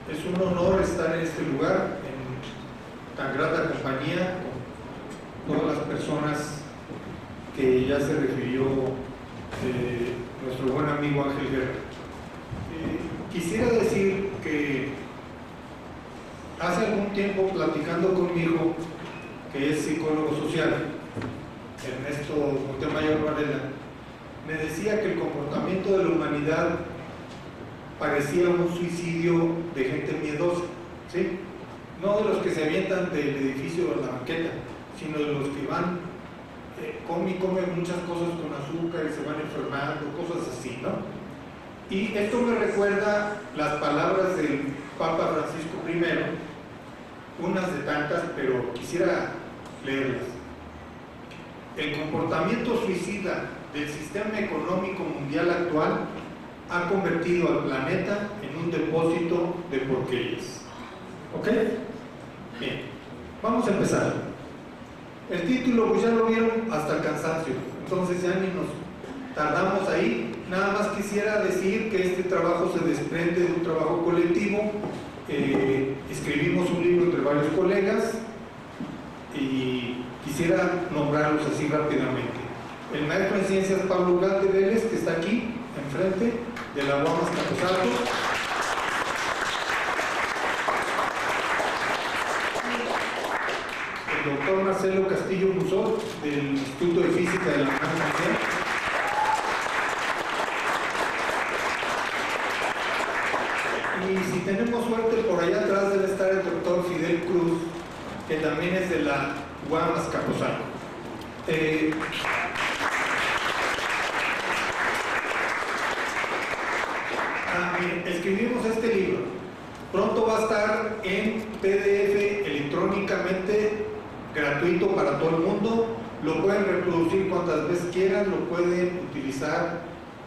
Es un honor estar en este lugar, en tan grata compañía, con todas las personas que ya se refirió nuestro buen amigo Ángel Guerra. Quisiera decir que hace algún tiempo, platicando con mi hijo, que es psicólogo social, Ernesto Montemayor Varela, me decía que el comportamiento de la humanidad parecía un suicidio de gente miedosa, ¿sí? No de los que se avientan del edificio a la banqueta, sino de los que van, comen muchas cosas con azúcar y se van enfermando, cosas así, ¿no? Y esto me recuerda las palabras del Papa Francisco I, unas de tantas, pero quisiera leerlas. El comportamiento suicida del sistema económico mundial actual ha convertido al planeta en un depósito de porquerías. ¿Ok? Bien, vamos a empezar. El título, pues ya lo vieron hasta el cansancio, entonces ya ni nos tardamos ahí. Nada más quisiera decir que este trabajo se desprende de un trabajo colectivo. Escribimos un libro entre varios colegas y quisiera nombrarlos así rápidamente. El maestro en ciencias Pablo Ugarte Vélez, que está aquí enfrente, de la UAM Azcapotzalco. El doctor Marcelo Castillo Musot, del Instituto de Física de la UNAM. Y si tenemos suerte, por allá atrás debe estar el doctor Fidel Cruz, que también es de la UAM Azcapotzalco. Escribimos este libro. Pronto va a estar en PDF electrónicamente, gratuito para todo el mundo. Lo pueden reproducir cuantas veces quieran, lo pueden utilizar.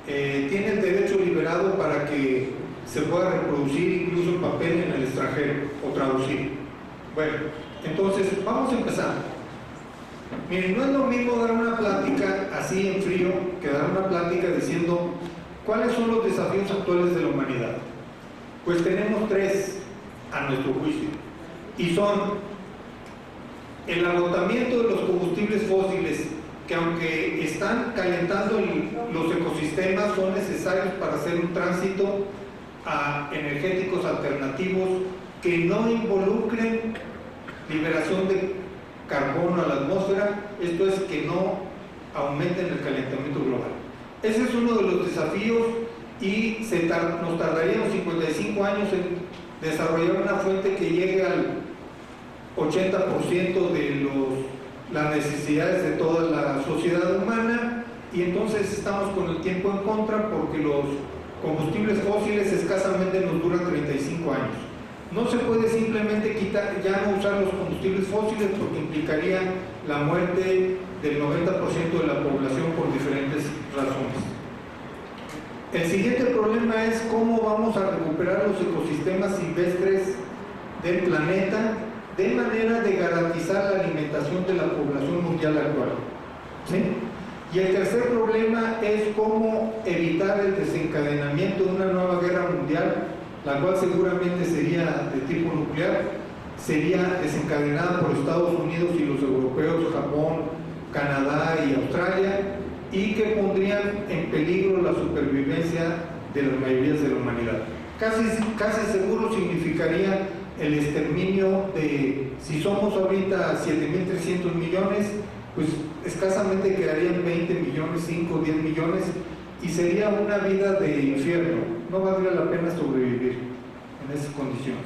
Tiene el derecho liberado para que se pueda reproducir incluso en papel en el extranjero o traducir. Bueno, entonces vamos a empezar. Miren, no es lo mismo dar una plática así en frío que dar una plática diciendo ¿cuáles son los desafíos actuales de la humanidad? Pues tenemos tres a nuestro juicio, y son el agotamiento de los combustibles fósiles, que aunque están calentando los ecosistemas, son necesarios para hacer un tránsito a energéticos alternativos que no involucren liberación de carbono a la atmósfera, esto es, que no aumenten el calentamiento global. Ese es uno de los desafíos y nos tardaríamos 55 años en desarrollar una fuente que llegue al 80% de las necesidades de toda la sociedad humana, y entonces estamos con el tiempo en contra porque los combustibles fósiles escasamente nos duran 35 años. No se puede simplemente ya no usar los combustibles fósiles porque implicaría la muerte del 90% de la población por diferentes razones. El siguiente problema es cómo vamos a recuperar los ecosistemas silvestres del planeta de manera de garantizar la alimentación de la población mundial actual. ¿Sí? Y el tercer problema es cómo evitar el desencadenamiento de una nueva guerra mundial, la cual seguramente sería de tipo nuclear, sería desencadenada por Estados Unidos y los europeos, Japón, Canadá y Australia, y que pondrían en peligro la supervivencia de las mayorías de la humanidad. Casi seguro significaría el exterminio de, si somos ahorita 7.300 millones, pues escasamente quedarían 20 millones, 5 o 10 millones, y sería una vida de infierno. No valdría la pena sobrevivir en esas condiciones.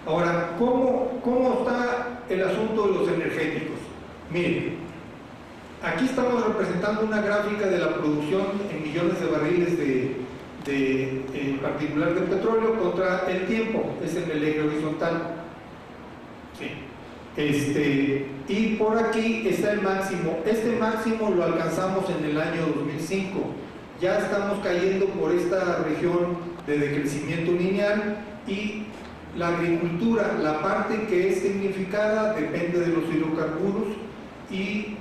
Ahora, ¿cómo está el asunto de los energéticos? Miren, aquí estamos representando una gráfica de la producción en millones de barriles en particular de petróleo contra el tiempo, es en el eje horizontal. Sí. Y por aquí está el máximo. Este máximo lo alcanzamos en el año 2005. Ya estamos cayendo por esta región de decrecimiento lineal, y la agricultura, la parte que es significada, depende de los hidrocarburos, y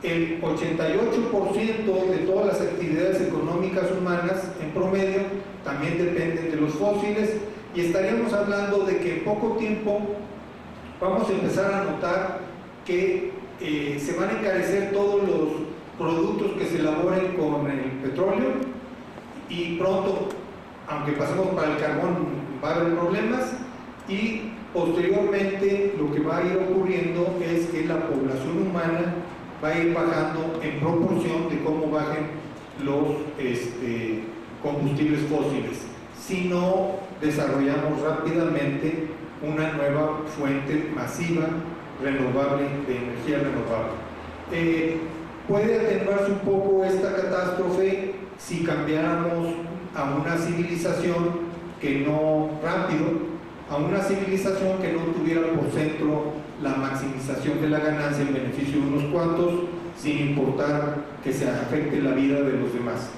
el 88% de todas las actividades económicas humanas en promedio también dependen de los fósiles, y estaríamos hablando de que en poco tiempo vamos a empezar a notar que se van a encarecer todos los productos que se elaboren con el petróleo, y pronto, aunque pasemos para el carbón, va a haber problemas, y posteriormente lo que va a ir ocurriendo es que la población humana va a ir bajando en proporción de cómo bajen los combustibles fósiles, si no desarrollamos rápidamente una nueva fuente masiva renovable de energía renovable. Puede atenuarse un poco esta catástrofe si cambiáramos a una civilización que no a una civilización que no tuviera por centro la maximización de la ganancia en beneficio de unos cuantos, sin importar que se afecte la vida de los demás,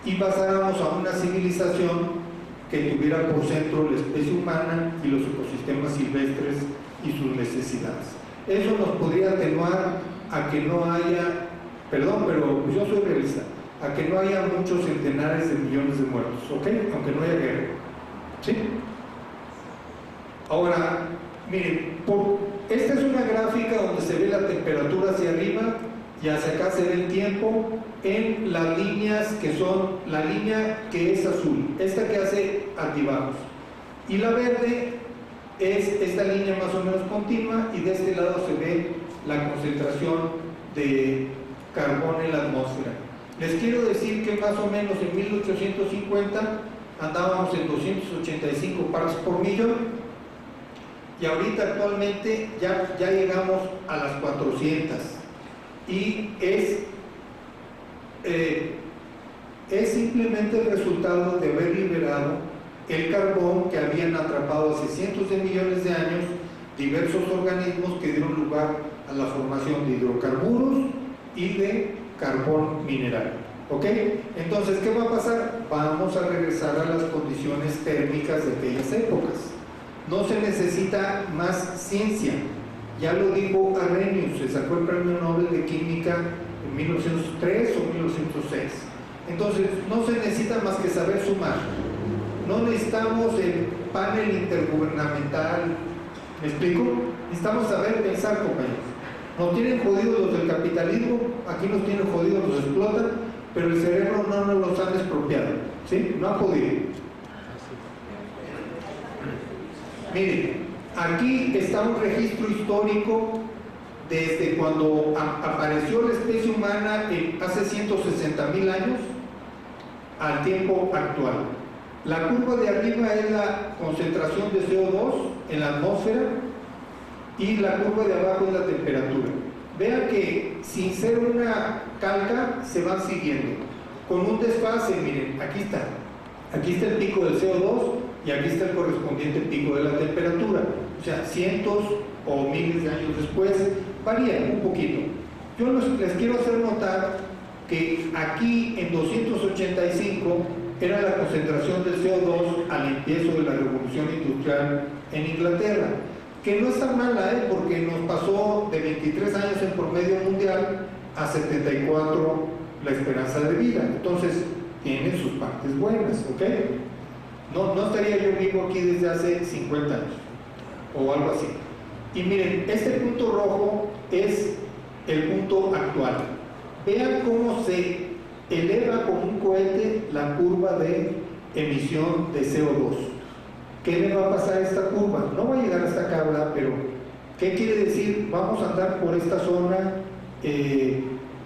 y pasáramos a una civilización que tuviera por centro la especie humana y los ecosistemas silvestres y sus necesidades. Eso nos podría atenuar a que no haya, perdón, pero yo soy realista, a que no haya muchos centenares de millones de muertos, ¿ok? Aunque no haya guerra, ¿sí? Ahora, miren, esta es una gráfica donde se ve la temperatura hacia arriba y hacia acá se ve el tiempo en las líneas que son, la línea que es azul, esta que hace altibajos, y la verde es esta línea más o menos continua, y de este lado se ve la concentración de carbón en la atmósfera. Les quiero decir que más o menos en 1850 andábamos en 285 partes por millón, y ahorita actualmente ya llegamos a las 400, y es simplemente el resultado de haber liberado el carbón que habían atrapado hace cientos de millones de años diversos organismos que dieron lugar a la formación de hidrocarburos y de carbón mineral. ¿Ok? Entonces, ¿qué va a pasar? Vamos a regresar a las condiciones térmicas de aquellas épocas. No se necesita más ciencia. Ya lo dijo Arrhenius, se sacó el premio Nobel de Química en 1903 o 1906. Entonces, no se necesita más que saber sumar. No necesitamos el panel intergubernamental. ¿Me explico? Necesitamos saber pensar, compañeros. Nos tienen jodidos los del capitalismo, aquí nos tienen jodidos, los explotan, pero el cerebro no nos los han expropiado, ¿sí? No ha podido. Miren, aquí está un registro histórico desde cuando apareció la especie humana hace 160,000 años al tiempo actual. La curva de arriba es la concentración de CO2 en la atmósfera y la curva de abajo es la temperatura. Vean que sin ser una calca se van siguiendo con un desfase. Miren, aquí está el pico del CO2 y aquí está el correspondiente pico de la temperatura, o sea, cientos o miles de años después varía un poquito. Yo les quiero hacer notar que aquí en 285 era la concentración del CO2 al empiezo de la revolución industrial en Inglaterra, que no está mala, porque nos pasó de 23 años en promedio mundial a 74 la esperanza de vida. Entonces tiene sus partes buenas, ¿ok? No estaría yo vivo aquí desde hace 50 años o algo así. Y miren, este punto rojo es el punto actual. Vean cómo se eleva como un cohete la curva de emisión de CO2. ¿Qué le va a pasar a esta curva? No va a llegar hasta acá, ¿verdad? Pero ¿qué quiere decir? Vamos a andar por esta zona.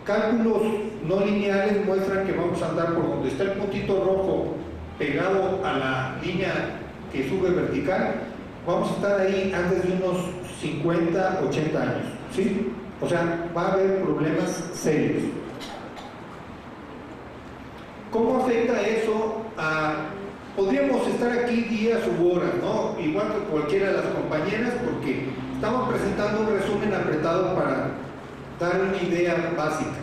Cálculos no lineales muestran que vamos a andar por donde está el puntito rojo pegado a la línea que sube vertical. Vamos a estar ahí antes de unos 50, 80 años, ¿sí? O sea, va a haber problemas serios. ¿Cómo afecta eso a...? Podríamos estar aquí días u horas, ¿no? Igual que cualquiera de las compañeras, porque estamos presentando un resumen apretado para dar una idea básica.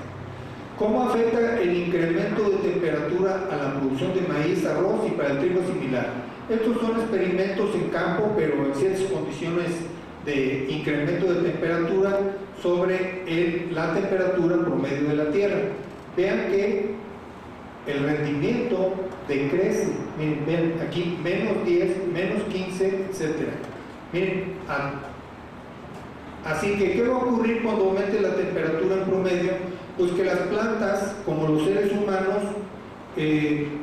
¿Cómo afecta el incremento de temperatura a la producción de maíz, arroz y para el trigo similar? Estos son experimentos en campo, pero en ciertas condiciones de incremento de temperatura sobre la temperatura promedio de la Tierra. Vean que el rendimiento decrece. Miren, vean aquí, menos 10, menos 15 etcétera. Miren, así que, ¿qué va a ocurrir cuando aumente la temperatura en promedio? Pues que las plantas, como los seres humanos,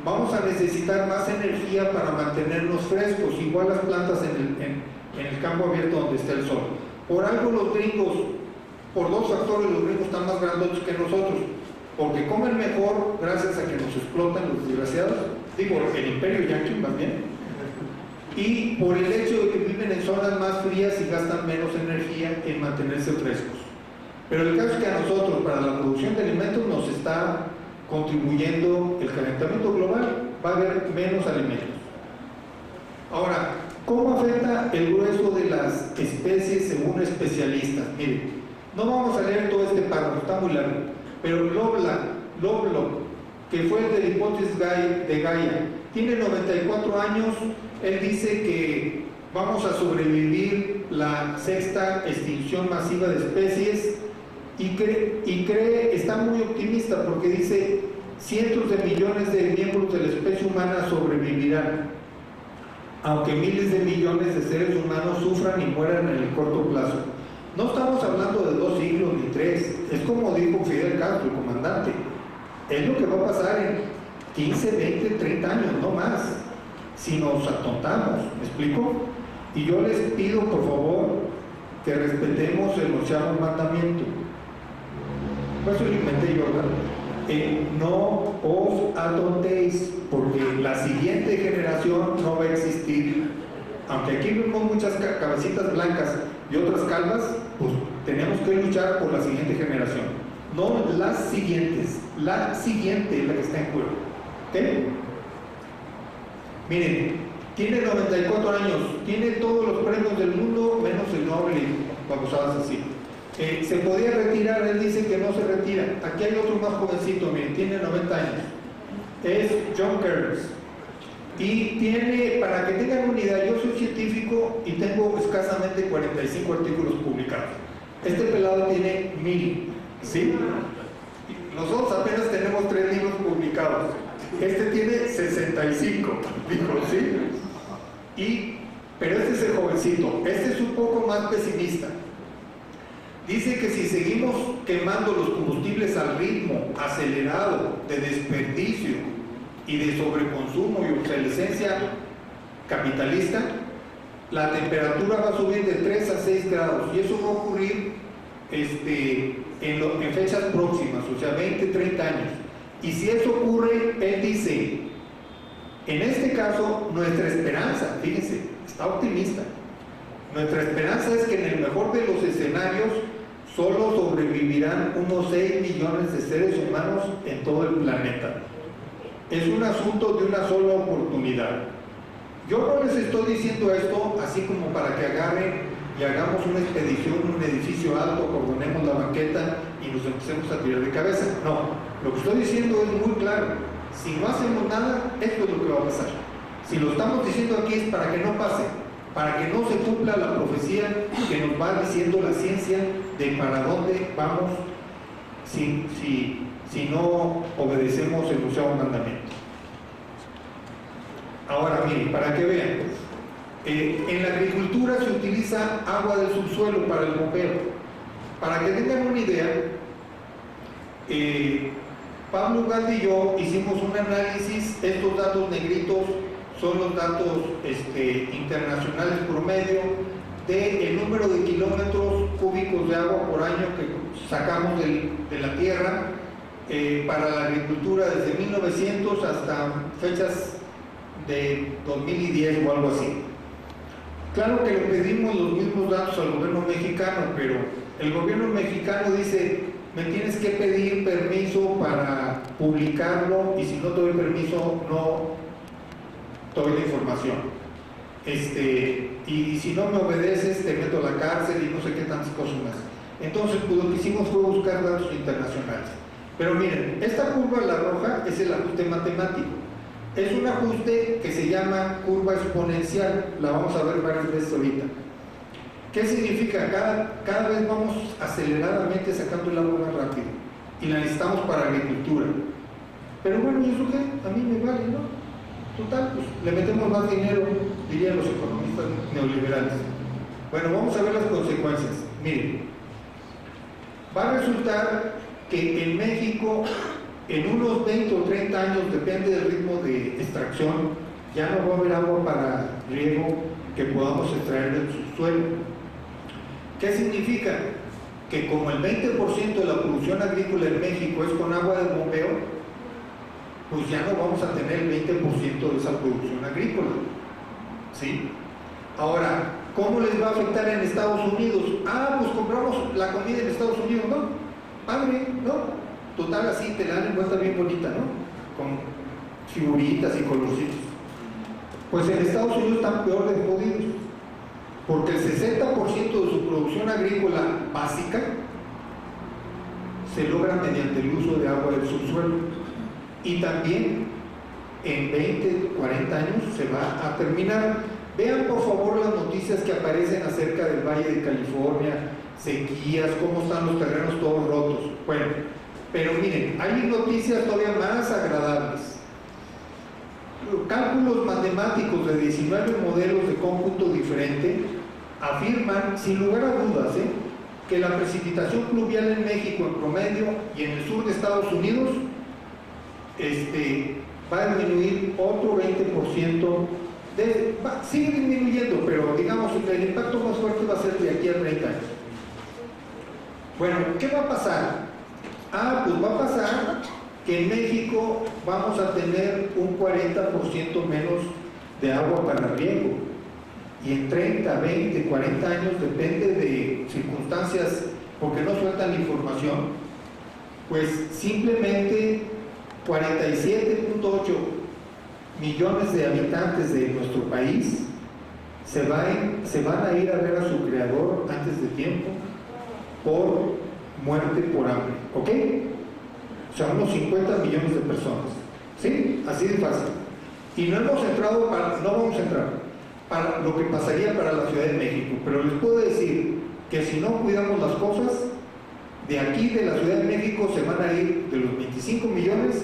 vamos a necesitar más energía para mantenernos frescos, igual las plantas en el campo abierto donde está el sol. Por algo los gringos, por dos factores, los gringos están más grandotes que nosotros, porque comen mejor gracias a que nos explotan los desgraciados, digo, el imperio yanqui más bien, y por el hecho de que viven en zonas más frías y gastan menos energía en mantenerse frescos. Pero el caso es que a nosotros, para la producción de alimentos, nos está contribuyendo el calentamiento global, va a haber menos alimentos. Ahora, ¿cómo afecta el grueso de las especies según especialistas? Miren, no vamos a leer todo este párrafo, está muy largo, pero Lovelock, que fue el de la hipótesis de Gaia, tiene 94 años, él dice que vamos a sobrevivir la sexta extinción masiva de especies y cree, está muy optimista porque dice cientos de millones de miembros de la especie humana sobrevivirán, aunque miles de millones de seres humanos sufran y mueran en el corto plazo. No estamos hablando de 2 siglos ni 3, es como dijo Fidel Castro, el comandante, es lo que va a pasar en 15, 20, 30 años, no más, si nos atontamos, ¿me explico? Y yo les pido, por favor, que respetemos el 11º mandamiento. Por eso lo inventé yo, ¿verdad? No os atontéis, porque la siguiente generación no va a existir. Aunque aquí vemos muchas cabecitas blancas y otras calvas, pues tenemos que luchar por la siguiente generación. No las siguientes, la siguiente es la que está en juego. ¿Ok? Miren, tiene 94 años, tiene todos los premios del mundo, menos el Nobel y babosadas así. Se podía retirar, él dice que no se retira. Aquí hay otro más jovencito, miren, tiene 90 años. Es John Kearns. Y tiene, para que tengan una idea, yo soy científico y tengo escasamente 45 artículos publicados. Este pelado tiene 1000, ¿sí? Nosotros apenas tenemos 3 libros publicados. Este tiene 65, dijo, ¿sí? Pero este es el jovencito, este es un poco más pesimista. Dice que si seguimos quemando los combustibles al ritmo acelerado de desperdicio y de sobreconsumo y obsolescencia capitalista, la temperatura va a subir de 3 a 6 grados y eso va a ocurrir en fechas próximas, o sea, 20, 30 años. Y si eso ocurre, él dice, en este caso, nuestra esperanza, fíjense, está optimista, nuestra esperanza es que en el mejor de los escenarios solo sobrevivirán unos 6 millones de seres humanos en todo el planeta. Es un asunto de una sola oportunidad. Yo no les estoy diciendo esto así como para que agarren y hagamos una expedición, un edificio alto, coordinemos la banqueta y nos empecemos a tirar de cabeza. No, lo que estoy diciendo es muy claro. Si no hacemos nada, esto es lo que va a pasar. Si lo estamos diciendo aquí es para que no pase, para que no se cumpla la profecía que nos va diciendo la ciencia de para dónde vamos si no obedecemos el 11º mandamiento. Ahora miren, para que vean, en la agricultura se utiliza agua del subsuelo para el bombeo. Para que tengan una idea, Pablo Ugalde y yo hicimos un análisis. Estos datos negritos son los datos internacionales promedio del número de kilómetros cúbicos de agua por año que sacamos de la tierra para la agricultura desde 1900 hasta fechas de 2010 o algo así. Claro que le pedimos los mismos datos al gobierno mexicano, pero el gobierno mexicano dice, me tienes que pedir permiso para publicarlo y si no te doy permiso no te doy la información. Y si no me obedeces te meto a la cárcel y no sé qué tantas cosas más. Entonces pues, lo que hicimos fue buscar datos internacionales. Pero miren, esta curva, la roja, es el ajuste matemático. Es un ajuste que se llama curva exponencial, la vamos a ver varias veces ahorita. ¿Qué significa? Cada vez vamos aceleradamente sacando el agua más rápido y la necesitamos para agricultura. Pero bueno, ¿y eso qué? A mí me vale, ¿no? Total, pues le metemos más dinero, dirían los economistas. neoliberales. Bueno, vamos a ver las consecuencias. Miren, va a resultar que en México, en unos 20 o 30 años, depende del ritmo de extracción, ya no va a haber agua para riego que podamos extraer del subsuelo. ¿Qué significa? Que como el 20% de la producción agrícola en México es con agua de bombeo, pues ya no vamos a tener el 20% de esa producción agrícola. ¿Sí? Ahora, ¿cómo les va a afectar en Estados Unidos? Ah, pues compramos la comida en Estados Unidos, ¿no? Padre, ¿no? Total, así te la dan envuelta bien bonita, ¿no? Con figuritas y colorcitos. Pues en Estados Unidos están peor de jodidos, porque el 60% de su producción agrícola básica se logra mediante el uso de agua del subsuelo. Y también en 20, 40 años se va a terminar. Vean por favor las noticias que aparecen acerca del Valle de California, sequías, cómo están los terrenos todos rotos. Bueno, pero miren, hay noticias todavía más agradables. Cálculos matemáticos de 19 modelos de cómputo diferente afirman, sin lugar a dudas, que la precipitación pluvial en México en promedio y en el sur de Estados Unidos va a disminuir otro 20%. Sigue disminuyendo, pero digamos que el impacto más fuerte va a ser de aquí a 30 años. Bueno, ¿qué va a pasar? Ah, pues va a pasar que en México vamos a tener un 40% menos de agua para riego. Y en 30, 20, 40 años, depende de circunstancias, porque no sueltan información, pues simplemente 47.8 millones de habitantes de nuestro país se van a ir a ver a su creador antes de tiempo por muerte por hambre, ¿ok? O sea, unos 50 millones de personas, ¿sí? Así de fácil. Y no vamos a entrar para lo que pasaría para la Ciudad de México, pero les puedo decir que si no cuidamos las cosas, de aquí de la Ciudad de México se van a ir de los 25 millones,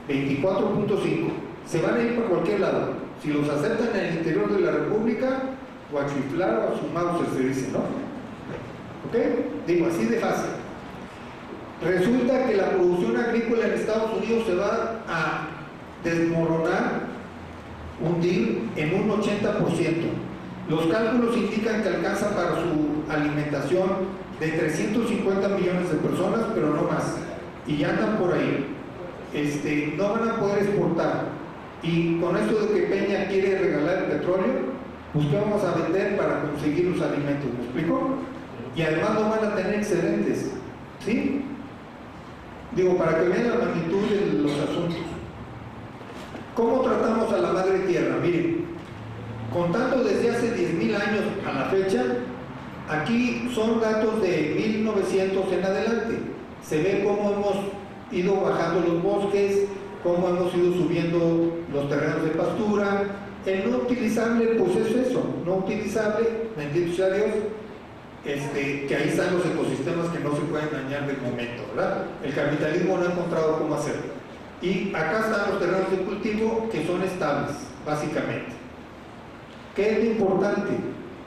24.5. Se van a ir para cualquier lado. Si los aceptan en el interior de la República, o a chiflar o a su Mauser, se dice, ¿no? ¿Ok? Digo, así de fácil. Resulta que la producción agrícola en Estados Unidos se va a desmoronar, hundir en un 80%. Los cálculos indican que alcanza para su alimentación de 350 millones de personas, pero no más. Y ya andan por ahí. No van a poder exportar. Y con esto de que Peña quiere regalar el petróleo, pues ¿qué vamos a vender para conseguir los alimentos? ¿Me explico? Y además no van a tener excedentes. ¿Sí? Digo, para que vean la magnitud de los asuntos. ¿Cómo tratamos a la madre tierra? Miren, contando desde hace 10.000 años a la fecha, aquí son datos de 1900 en adelante. Se ve cómo hemos ido bajando los bosques, cómo hemos ido subiendo los terrenos de pastura. El no utilizable, pues es eso, no utilizable, bendito sea Dios, que ahí están los ecosistemas que no se pueden dañar del momento, ¿verdad? El capitalismo no ha encontrado cómo hacerlo. Y acá están los terrenos de cultivo que son estables, básicamente. ¿Qué es lo importante?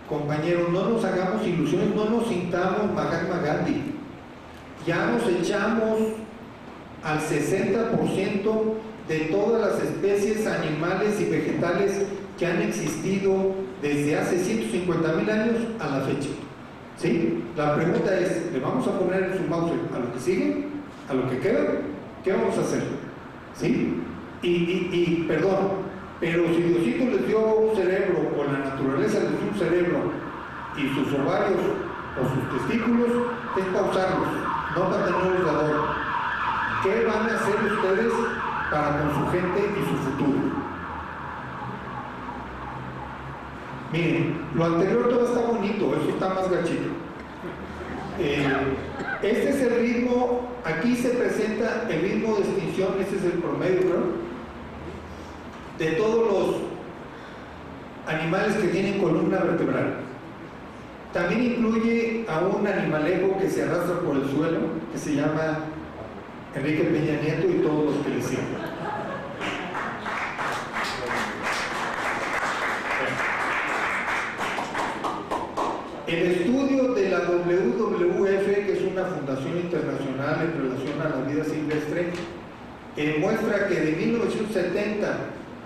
Compañeros, no nos hagamos ilusiones, no nos sintamos Mahatma Gandhi. Ya nos echamos al 60% de todas las especies animales y vegetales que han existido desde hace 150.000 años a la fecha. ¿Sí? La pregunta es, ¿le vamos a poner en su mouse a lo que sigue? ¿A lo que queda? ¿Qué vamos a hacer? ¿Sí? Y perdón, pero si Diosito les dio un cerebro, o la naturaleza les dio un cerebro, y sus ovarios o sus testículos, es para usarlos, no para tenerlos de adorno. ¿Qué van a hacer ustedes para con su gente y su futuro? Miren, lo anterior todo está bonito, eso está más gachito. Este es el ritmo, aquí se presenta el ritmo de extinción, este es el promedio, ¿no? De todos los animales que tienen columna vertebral. También incluye a un animalejo que se arrastra por el suelo, que se llama Enrique Peña Nieto y todos los que le siguen. El estudio de la WWF, que es una fundación internacional en relación a la vida silvestre, muestra que de 1970,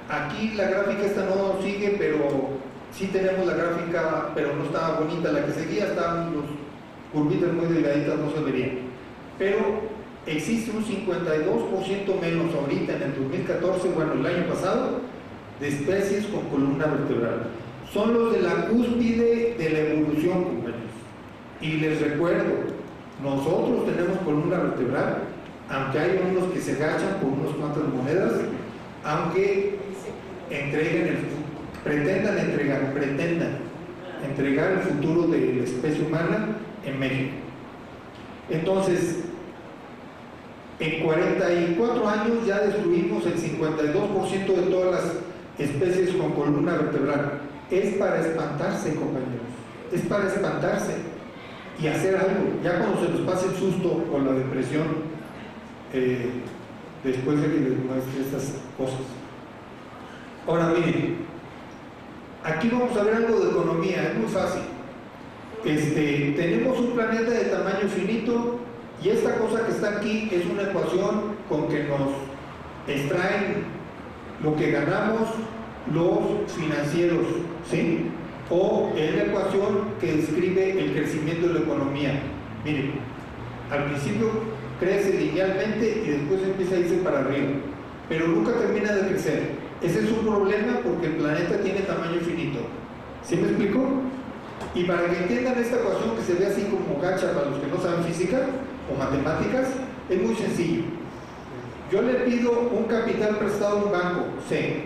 aquí la gráfica esta no sigue, pero sí tenemos la gráfica, pero no estaba bonita, la que seguía estaban los curvitas muy delgaditas, no se verían. Pero existe un 52% menos ahorita en el 2014, bueno, el año pasado, de especies con columna vertebral. Son los de la cúspide de la evolución, compañeros. Y les recuerdo, nosotros tenemos columna vertebral, aunque hay unos que se agachan por unas cuantas monedas, aunque pretendan entregar el futuro de la especie humana en México. Entonces, en 44 años ya destruimos el 52% de todas las especies con columna vertebral. Es para espantarse, compañeros, es para espantarse y hacer algo. Ya cuando se nos pase el susto o la depresión, después de que les muestre estas cosas. Ahora miren, aquí vamos a ver algo de economía, es muy fácil. Tenemos un planeta de tamaño finito y esta cosa que está aquí es una ecuación con que nos extraen lo que ganamos los financieros, ¿sí? O es la ecuación que describe el crecimiento de la economía. Miren, al principio crece linealmente y después empieza a irse para arriba, pero nunca termina de crecer. Ese es un problema porque el planeta tiene tamaño finito. ¿Sí me explico? Y para que entiendan esta ecuación que se ve así como gacha para los que no saben física o matemáticas, es muy sencillo. Yo le pido un capital prestado a un banco, C,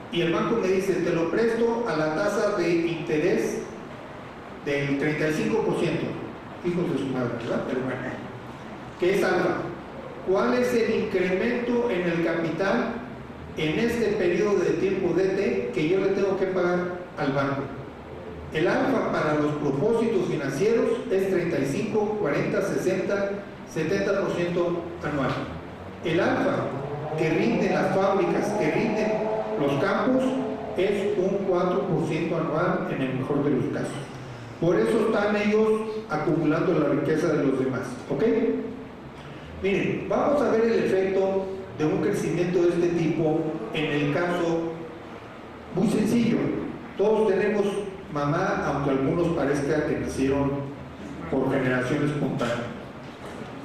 y el banco me dice, te lo presto a la tasa de interés del 35%. Hijos de su madre, ¿verdad? Pero bueno, ¿qué es alfa? ¿Cuál es el incremento en el capital en este periodo de tiempo DT que yo le tengo que pagar al banco? El alfa para los propósitos financieros es 35, 40, 60, 70% anual. El alfa que rinden las fábricas, que rinden los campos, es un 4% anual en el mejor de los casos. Por eso están ellos acumulando la riqueza de los demás. ¿Ok? Miren, vamos a ver el efecto de un crecimiento de este tipo en el caso muy sencillo. Todos tenemos mamá, aunque a algunos parezca que nacieron por generación espontánea,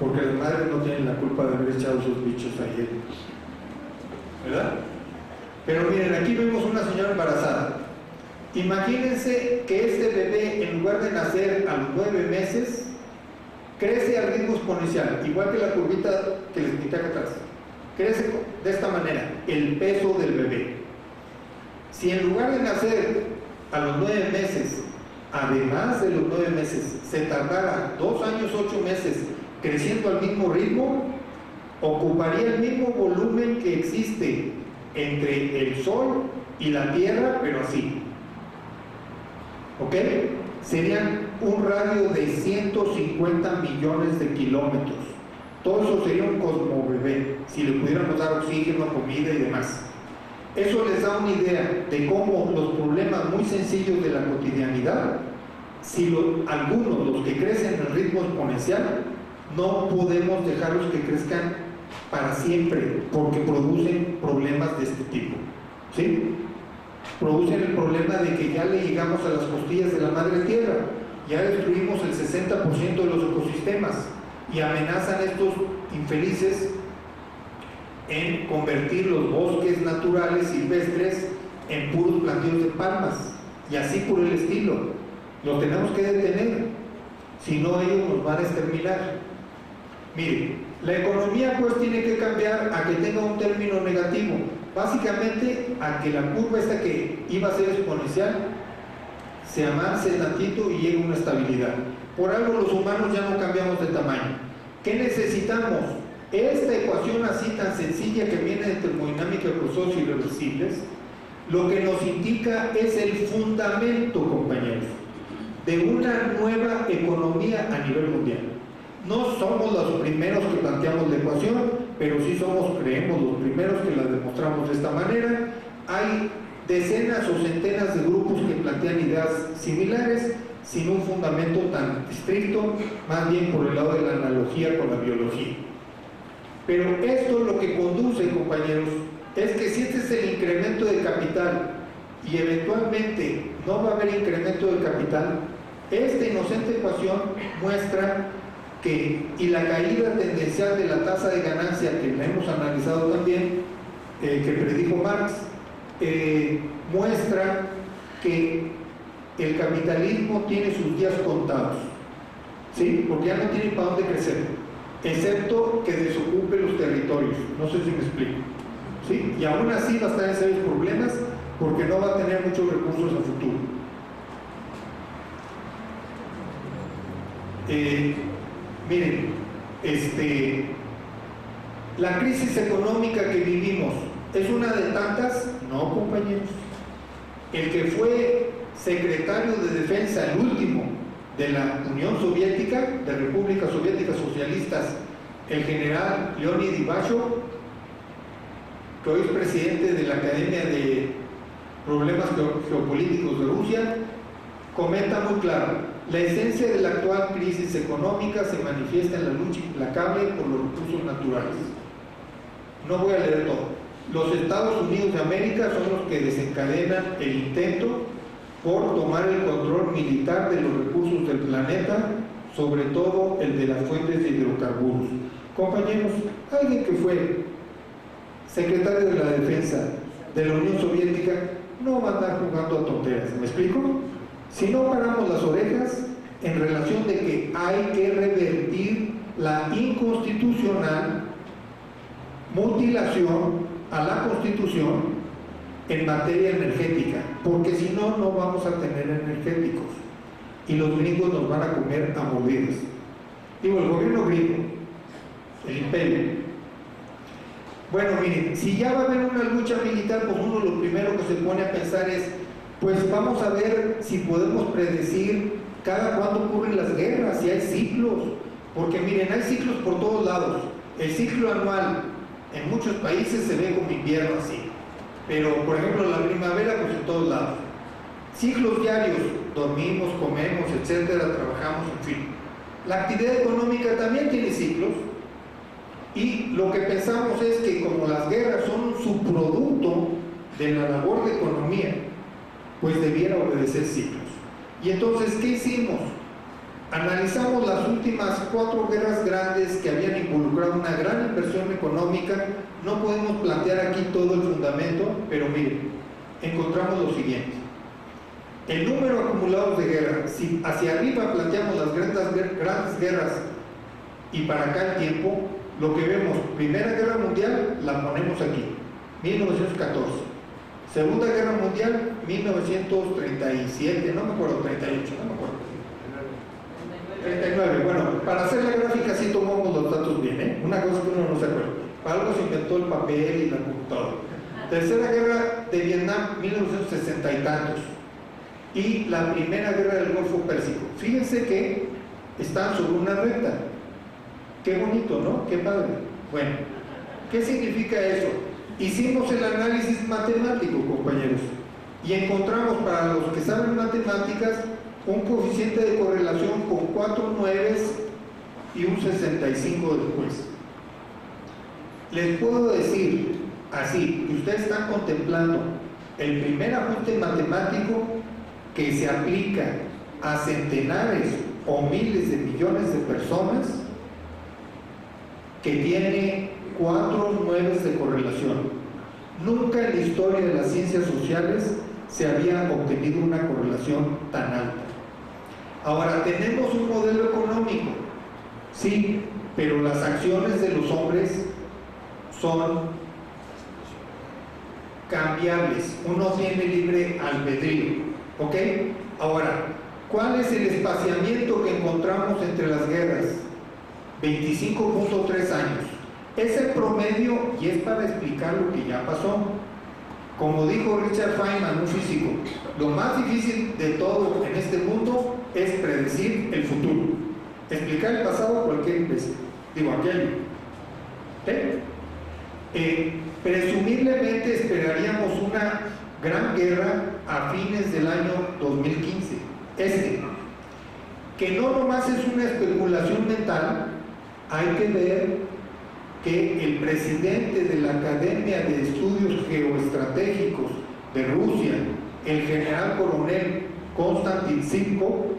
porque las madres no tienen la culpa de haber echado esos bichos ayer, ¿verdad? Pero miren, aquí vemos una señora embarazada. Imagínense que este bebé, en lugar de nacer a los 9 meses, crece al ritmo exponencial, igual que la curvita que les pinté acá atrás. Crece de esta manera, el peso del bebé. Si en lugar de nacer a los 9 meses, además de los 9 meses, se tardara 2 años, 8 meses creciendo al mismo ritmo, ocuparía el mismo volumen que existe entre el Sol y la Tierra, pero así. ¿Ok? Serían un radio de 150 millones de kilómetros. Todo eso sería un cosmobebé, si le pudiéramos dar oxígeno, comida y demás. Eso les da una idea de cómo los problemas muy sencillos de la cotidianidad, si algunos, los que crecen en ritmo exponencial, no podemos dejarlos que crezcan para siempre, porque producen problemas de este tipo, ¿sí? Producen el problema de que ya le llegamos a las costillas de la madre tierra, ya destruimos el 60% de los ecosistemas y amenazan estos infelices en convertir los bosques naturales silvestres en puros plantíos de palmas y así por el estilo. Lo tenemos que detener, si no ellos nos van a exterminar. Mire, la economía pues tiene que cambiar a que tenga un término negativo, básicamente a que la curva esta que iba a ser exponencial se avance tantito y llegue a una estabilidad. Por algo los humanos ya no cambiamos de tamaño. ¿Qué necesitamos? Esta ecuación así tan sencilla que viene de termodinámica de procesos irreversibles, lo que nos indica es el fundamento, compañeros, de una nueva economía a nivel mundial. No somos los primeros que planteamos la ecuación, pero sí somos, creemos, los primeros que la demostramos de esta manera. Hay decenas o centenas de grupos que plantean ideas similares. sin un fundamento tan estricto, más bien por el lado de la analogía con la biología. Pero esto lo que conduce, compañeros, es que si este es el incremento de capital y eventualmente no va a haber incremento del capital, esta inocente ecuación muestra que, y la caída tendencial de la tasa de ganancia que la hemos analizado también, que predijo Marx, muestra que el capitalismo tiene sus días contados, ¿sí? Porque ya no tiene para dónde crecer, excepto que desocupe los territorios. No sé si me explico, ¿sí? Y aún así va a estar en serios problemas porque no va a tener muchos recursos a futuro. Miren, la crisis económica que vivimos ¿es una de tantas? No, compañeros. El que fue secretario de Defensa, el último, de la Unión Soviética, de Repúblicas Soviéticas Socialistas, el general Leonid Ivashov, que hoy es presidente de la Academia de Problemas Geopolíticos de Rusia, comenta muy claro: la esencia de la actual crisis económica se manifiesta en la lucha implacable por los recursos naturales. No voy a leer todo. Los Estados Unidos de América son los que desencadenan el intento por tomar el control militar de los recursos del planeta, sobre todo el de las fuentes de hidrocarburos. Compañeros, alguien que fue secretario de la Defensa de la Unión Soviética no va a andar jugando a tonteras, ¿me explico? Si no paramos las orejas en relación de que hay que revertir la inconstitucional mutilación a la Constitución en materia energética, porque si no, no vamos a tener energéticos y los gringos nos van a comer a mordidas. Digo, el gobierno gringo, el imperio. Bueno, miren, si ya va a haber una lucha militar, pues uno lo primero que se pone a pensar es, pues vamos a ver si podemos predecir cada cuándo ocurren las guerras, si hay ciclos, porque miren, hay ciclos por todos lados. El ciclo anual en muchos países se ve como invierno así, pero por ejemplo la primavera pues en todos lados. Ciclos diarios, dormimos, comemos, etcétera, trabajamos, en fin. La actividad económica también tiene ciclos, y lo que pensamos es que como las guerras son un subproducto de la labor de economía, pues debiera obedecer ciclos. Y entonces, ¿qué hicimos? Analizamos las últimas 4 guerras grandes que habían involucrado una gran inversión económica. No podemos plantear aquí todo el fundamento, pero miren, encontramos lo siguiente. El número acumulado de guerra, si hacia arriba planteamos las grandes guerras y para acá el tiempo, lo que vemos, Primera Guerra Mundial, la ponemos aquí, 1914. Segunda Guerra Mundial, 1937, no me acuerdo, 38, no me acuerdo. 39, bueno, para hacer la gráfica sí tomamos los datos bien, ¿eh? Una cosa que uno no se acuerda. Para algo se inventó el papel y la computadora. Tercera Guerra de Vietnam, 1960 y tantos. Y la Primera Guerra del Golfo Pérsico. Fíjense que están sobre una recta. Qué bonito, ¿no? Qué padre. Bueno, ¿qué significa eso? Hicimos el análisis matemático, compañeros, y encontramos, para los que saben matemáticas, un coeficiente de correlación con 4 nueves y un 65 después. Les puedo decir así, que ustedes están contemplando el primer ajuste matemático que se aplica a centenares o miles de millones de personas, que tiene 4 nueves de correlación. Nunca en la historia de las ciencias sociales se había obtenido una correlación tan alta. Ahora, tenemos un modelo económico, sí, pero las acciones de los hombres son cambiables. Uno tiene libre albedrío, ¿ok? Ahora, ¿cuál es el espaciamiento que encontramos entre las guerras? 25.3 años. Es el promedio y es para explicar lo que ya pasó. Como dijo Richard Feynman, un físico, lo más difícil de todo en este mundo es predecir el futuro. Explicar el pasado cualquier imbécil. Digo, aquello. Presumiblemente esperaríamos una gran guerra a fines del año 2015. que no nomás es una especulación mental, hay que ver que el presidente de la Academia de Estudios Geoestratégicos de Rusia, el general coronel Konstantin Zhivkov,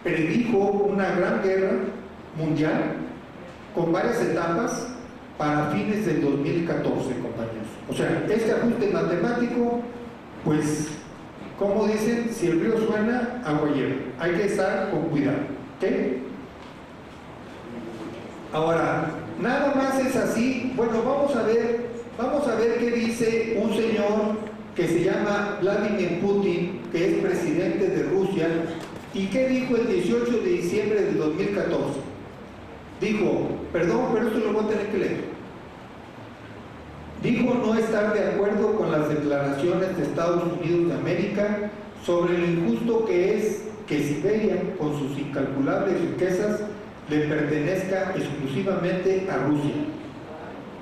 predijo una gran guerra mundial con varias etapas para fines del 2014, compañeros. O sea, este ajuste matemático, pues, como dicen, si el río suena, agua lleva. Hay que estar con cuidado, ¿ok? Ahora, nada más es así. Bueno, vamos a ver qué dice un señor que se llama Vladimir Putin, que es presidente de Rusia, y qué dijo el 18 de diciembre de 2014. Dijo, perdón, pero esto lo voy a tener que leer. Dijo no estar de acuerdo con las declaraciones de Estados Unidos de América sobre lo injusto que es que Siberia, con sus incalculables riquezas, le pertenezca exclusivamente a Rusia.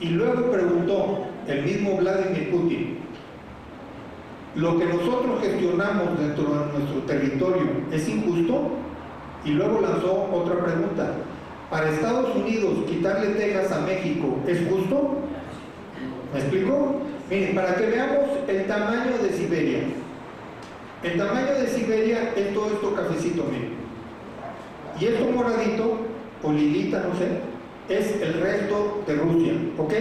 Y luego preguntó el mismo Vladimir Putin, ¿lo que nosotros gestionamos dentro de nuestro territorio es injusto? Y luego lanzó otra pregunta, ¿para Estados Unidos quitarle Texas a México es justo? ¿Me explico? Miren, para que veamos el tamaño de Siberia. El tamaño de Siberia es todo esto cafecito, miren. Y esto moradito, o lilita, no sé, es el resto de Rusia, ¿ok?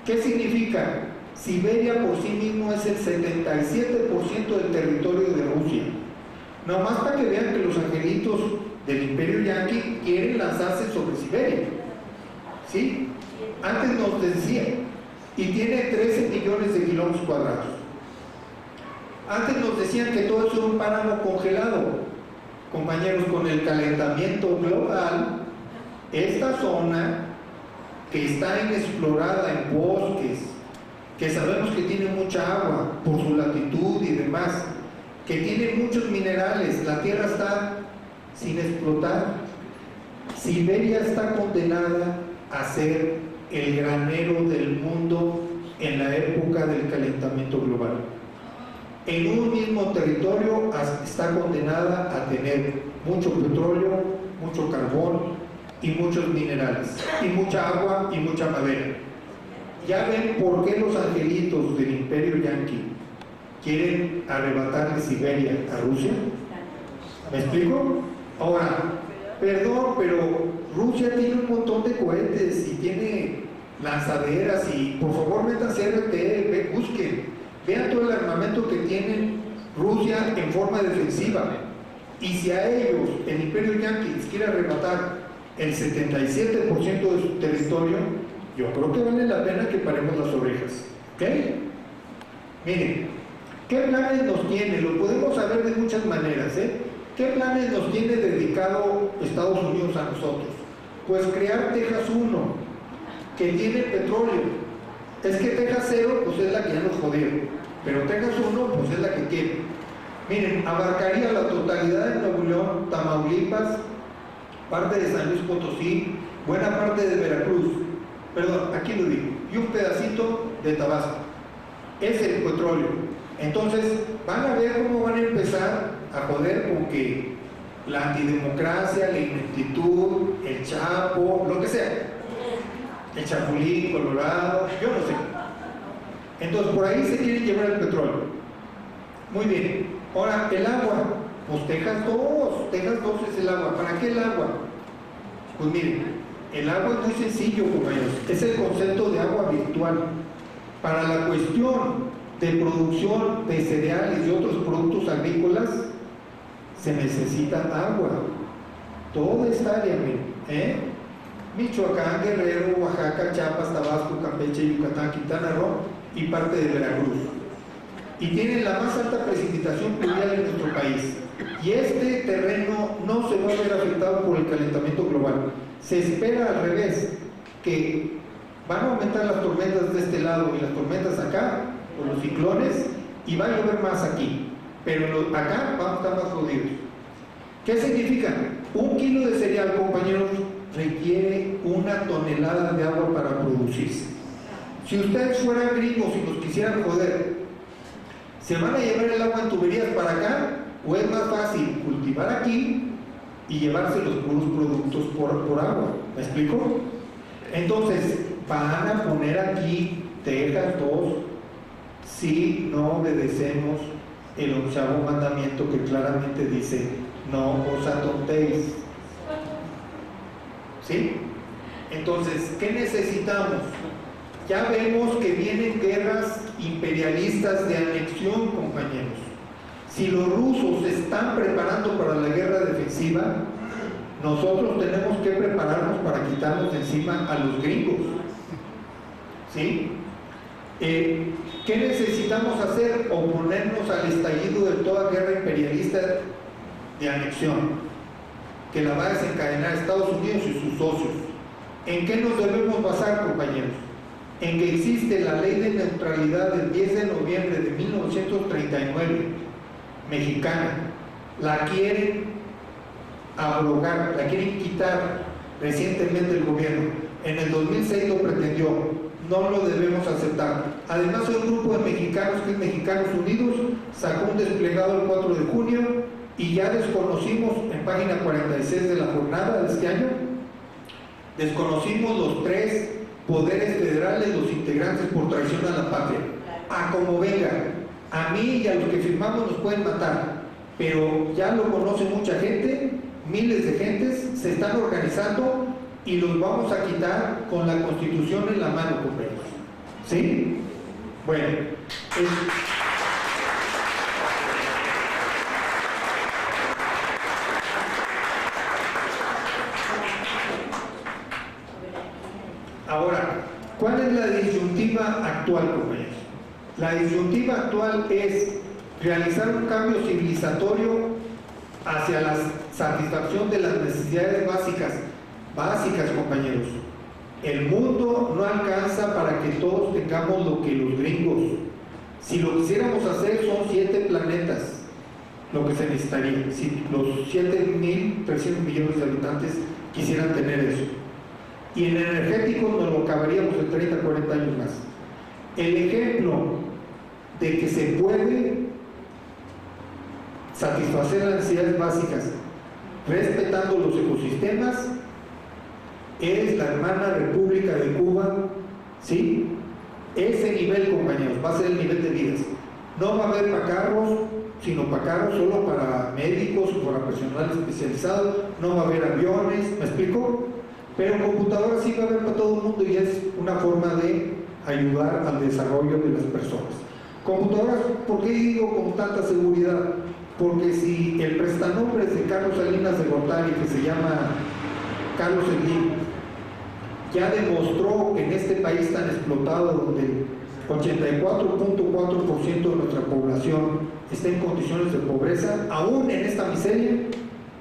¿Qué significa? Siberia por sí mismo es el 77% del territorio de Rusia. Nomás para que vean que los angelitos del Imperio Yanqui quieren lanzarse sobre Siberia. ¿Sí? Antes nos decía, y tiene 13 millones de kilómetros cuadrados. Antes nos decían que todo eso era un páramo congelado. Compañeros, con el calentamiento global, esta zona que está inexplorada en bosques, que sabemos que tiene mucha agua por su latitud y demás, que tiene muchos minerales, la tierra está sin explotar. Siberia está condenada a ser el granero del mundo en la época del calentamiento global. En un mismo territorio está condenada a tener mucho petróleo, mucho carbón y muchos minerales, y mucha agua y mucha madera. Ya ven por qué los angelitos del Imperio Yanqui quieren arrebatarle Siberia a Rusia. ¿Me explico? Ahora, perdón, pero Rusia tiene un montón de cohetes y tiene lanzaderas y por favor métanse RT, busquen, vean todo el armamento que tiene Rusia en forma defensiva. Y si a ellos, el Imperio Yanqui, les quiere arrebatar el 77% de su territorio, yo creo que vale la pena que paremos las orejas. ¿Ok? Miren, ¿qué planes nos tiene? Lo podemos saber de muchas maneras, ¿eh? ¿Qué planes nos tiene dedicado Estados Unidos a nosotros? Pues crear Texas 1, que tiene petróleo. Es que Texas 0, pues es la que ya nos jodieron, pero Texas 1, pues es la que quiere. Miren, abarcaría la totalidad de Nuevo León, Tamaulipas, parte de San Luis Potosí, buena parte de Veracruz, perdón, aquí lo digo, y un pedacito de Tabasco. Es el petróleo. Entonces, van a ver cómo van a empezar a joder con que la antidemocracia, la ineptitud, el Chapo, lo que sea, el Chapulín, Colorado, yo no sé. Entonces, por ahí se quiere llevar el petróleo. Muy bien. Ahora, el agua, pues Texas 2 es el agua. ¿Para qué el agua? Pues miren, el agua es muy sencillo, compañeros. Es el concepto de agua virtual. Para la cuestión de producción de cereales y otros productos agrícolas, se necesita agua. Toda esta área, miren, Michoacán, Guerrero, Oaxaca, Chiapas, Tabasco, Campeche, Yucatán, Quintana Roo y parte de Veracruz. Y tienen la más alta precipitación pluvial en nuestro país. Y este terreno no se va a ver afectado por el calentamiento global. Se espera al revés, que van a aumentar las tormentas de este lado y las tormentas acá, por los ciclones, y va a llover más aquí. Pero acá vamos a estar más jodidos. ¿Qué significa? 1 kilo de cereal, compañeros, requiere 1 tonelada de agua para producirse. Si ustedes fueran gringos y nos quisieran joder, se van a llevar el agua en tuberías para acá ¿O es más fácil cultivar aquí y llevarse los puros productos por agua? ¿Me explico? Entonces, van a poner aquí Texas 2 si no obedecemos el 11º mandamiento, que claramente dice: no os atontéis. ¿Sí? Entonces, ¿qué necesitamos? Ya vemos que vienen guerras imperialistas de anexión, compañeros. Si los rusos se están preparando para la guerra defensiva, nosotros tenemos que prepararnos para quitarnos de encima a los gringos. ¿Sí? ¿Qué necesitamos hacer? Oponernos al estallido de toda guerra imperialista de anexión, que la va a desencadenar Estados Unidos y sus socios. ¿En qué nos debemos basar, compañeros? En que existe la ley de neutralidad del 10 de noviembre de 1939, mexicana. La quieren abrogar, la quieren quitar recientemente el gobierno. En el 2006 lo pretendió. No lo debemos aceptar. Además, un grupo de mexicanos, que es Mexicanos Unidos, sacó un desplegado el 4 de junio y ya desconocimos, en página 46 de la jornada de este año, desconocimos los 3 poderes federales, los integrantes por traición a la patria. A como venga, a mí y a los que firmamos nos pueden matar, pero ya lo conoce mucha gente, miles de gentes se están organizando y los vamos a quitar con la Constitución en la mano, compañeros. ¿Sí? Bueno, ahora, ¿cuál es la disyuntiva actual, compañeros? La disyuntiva actual es realizar un cambio civilizatorio hacia la satisfacción de las necesidades básicas, compañeros. El mundo no alcanza para que todos tengamos lo que los gringos. Si lo quisiéramos hacer, son 7 planetas lo que se necesitaría. Si los 7.300 millones de habitantes quisieran tener eso. Y en energético nos lo acabaríamos en 30, 40 años más. El ejemplo de que se puede satisfacer las necesidades básicas respetando los ecosistemas es la hermana República de Cuba. ¿Sí? Ese nivel, compañeros, va a ser el nivel de vidas. No va a haber para carros, sino para carros solo para médicos o para personal especializado. No va a haber aviones, ¿me explico? Pero computadoras sí va a haber para todo el mundo, y es una forma de ayudar al desarrollo de las personas. Computadoras, ¿por qué digo con tanta seguridad? Porque si el prestanombre de Carlos Salinas de Gortari, que se llama Carlos Slim, ya demostró que en este país tan explotado, donde el 84.4% de nuestra población está en condiciones de pobreza, aún en esta miseria,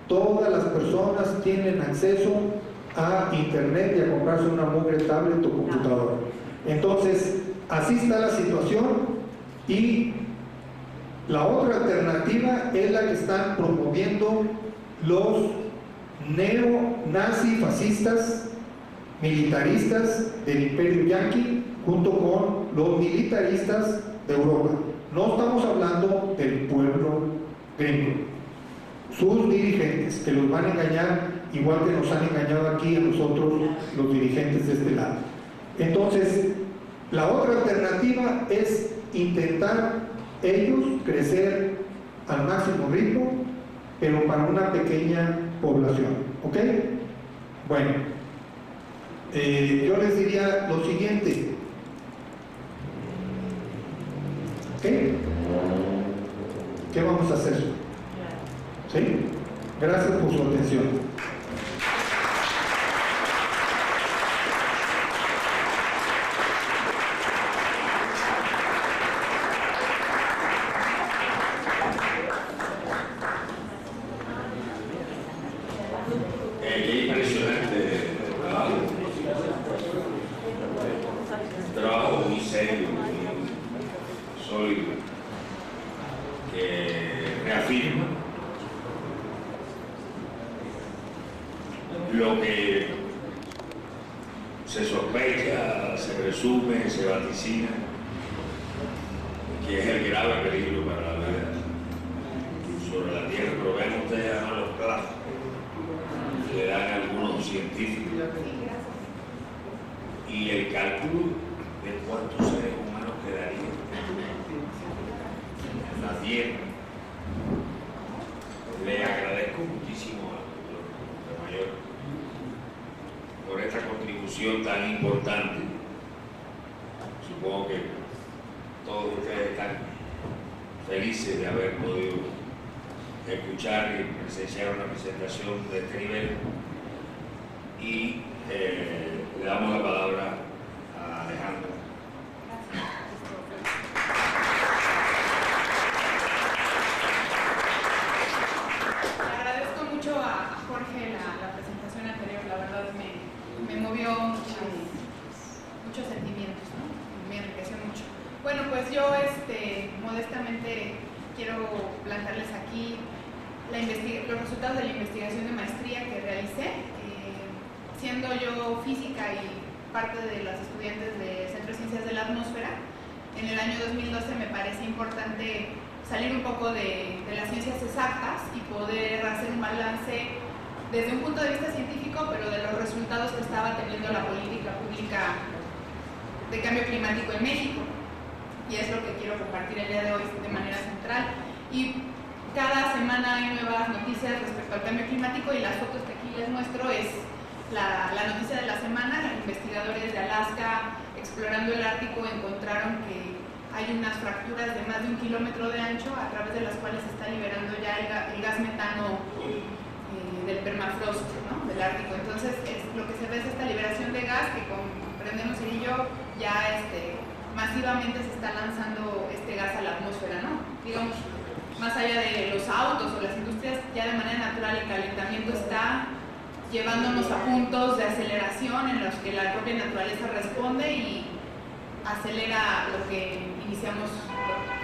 todas las personas tienen acceso a internet y a comprarse una mugre tablet o computadora. Entonces, así está la situación. Y la otra alternativa es la que están promoviendo los neo-nazi fascistas militaristas del imperio yanqui junto con los militaristas de Europa. No estamos hablando del pueblo gringo. Sus dirigentes, que los van a engañar igual que nos han engañado aquí a nosotros los dirigentes de este lado. Entonces, la otra alternativa es intentar ellos crecer al máximo ritmo, pero para una pequeña población. ¿Ok? Bueno, yo les diría lo siguiente. ¿Ok? ¿Qué vamos a hacer? ¿Sí? Gracias por su atención. Qué impresionante trabajo. Un trabajo muy serio, muy sólido, que reafirma lo que se sospecha, se presume, se vaticina, que es el grave peligro para la vida, sobre la ya Y el cálculo de cuántos seres humanos quedarían. Las 10. Le agradezco muchísimo al doctor Mayor por esta contribución tan importante. Supongo que todos ustedes están felices de haber podido escuchar y presenciar una presentación de este nivel. Y le damos la palabra a Alejandra. Jorge, la presentación anterior, la verdad me movió muchos sentimientos, ¿no? Me enriqueció mucho. Bueno, pues yo modestamente quiero plantearles aquí los resultados de la investigación de maestría que realicé. Siendo yo física y parte de las estudiantes del Centro de Ciencias de la Atmósfera, en el año 2012 me parece importante salir un poco de las ciencias exactas y poder hacer un balance desde un punto de vista científico, pero de los resultados que estaba teniendo la política pública de cambio climático en México. Y es lo que quiero compartir el día de hoy de manera central. Y cada semana hay nuevas noticias respecto al cambio climático y las fotos que aquí les muestro es la noticia de la semana. Los investigadores de Alaska, explorando el Ártico, encontraron que hay unas fracturas de más de 1 kilómetro de ancho a través de las cuales se está liberando ya el gas metano del permafrost, ¿no? Del Ártico. Entonces lo que se ve es esta liberación de gas que comprendemos él y yo ya masivamente se está lanzando este gas a la atmósfera, ¿no? Digamos, más allá de los autos o las industrias, ya de manera natural el calentamiento está llevándonos a puntos de aceleración en los que la propia naturaleza responde y acelera lo que iniciamos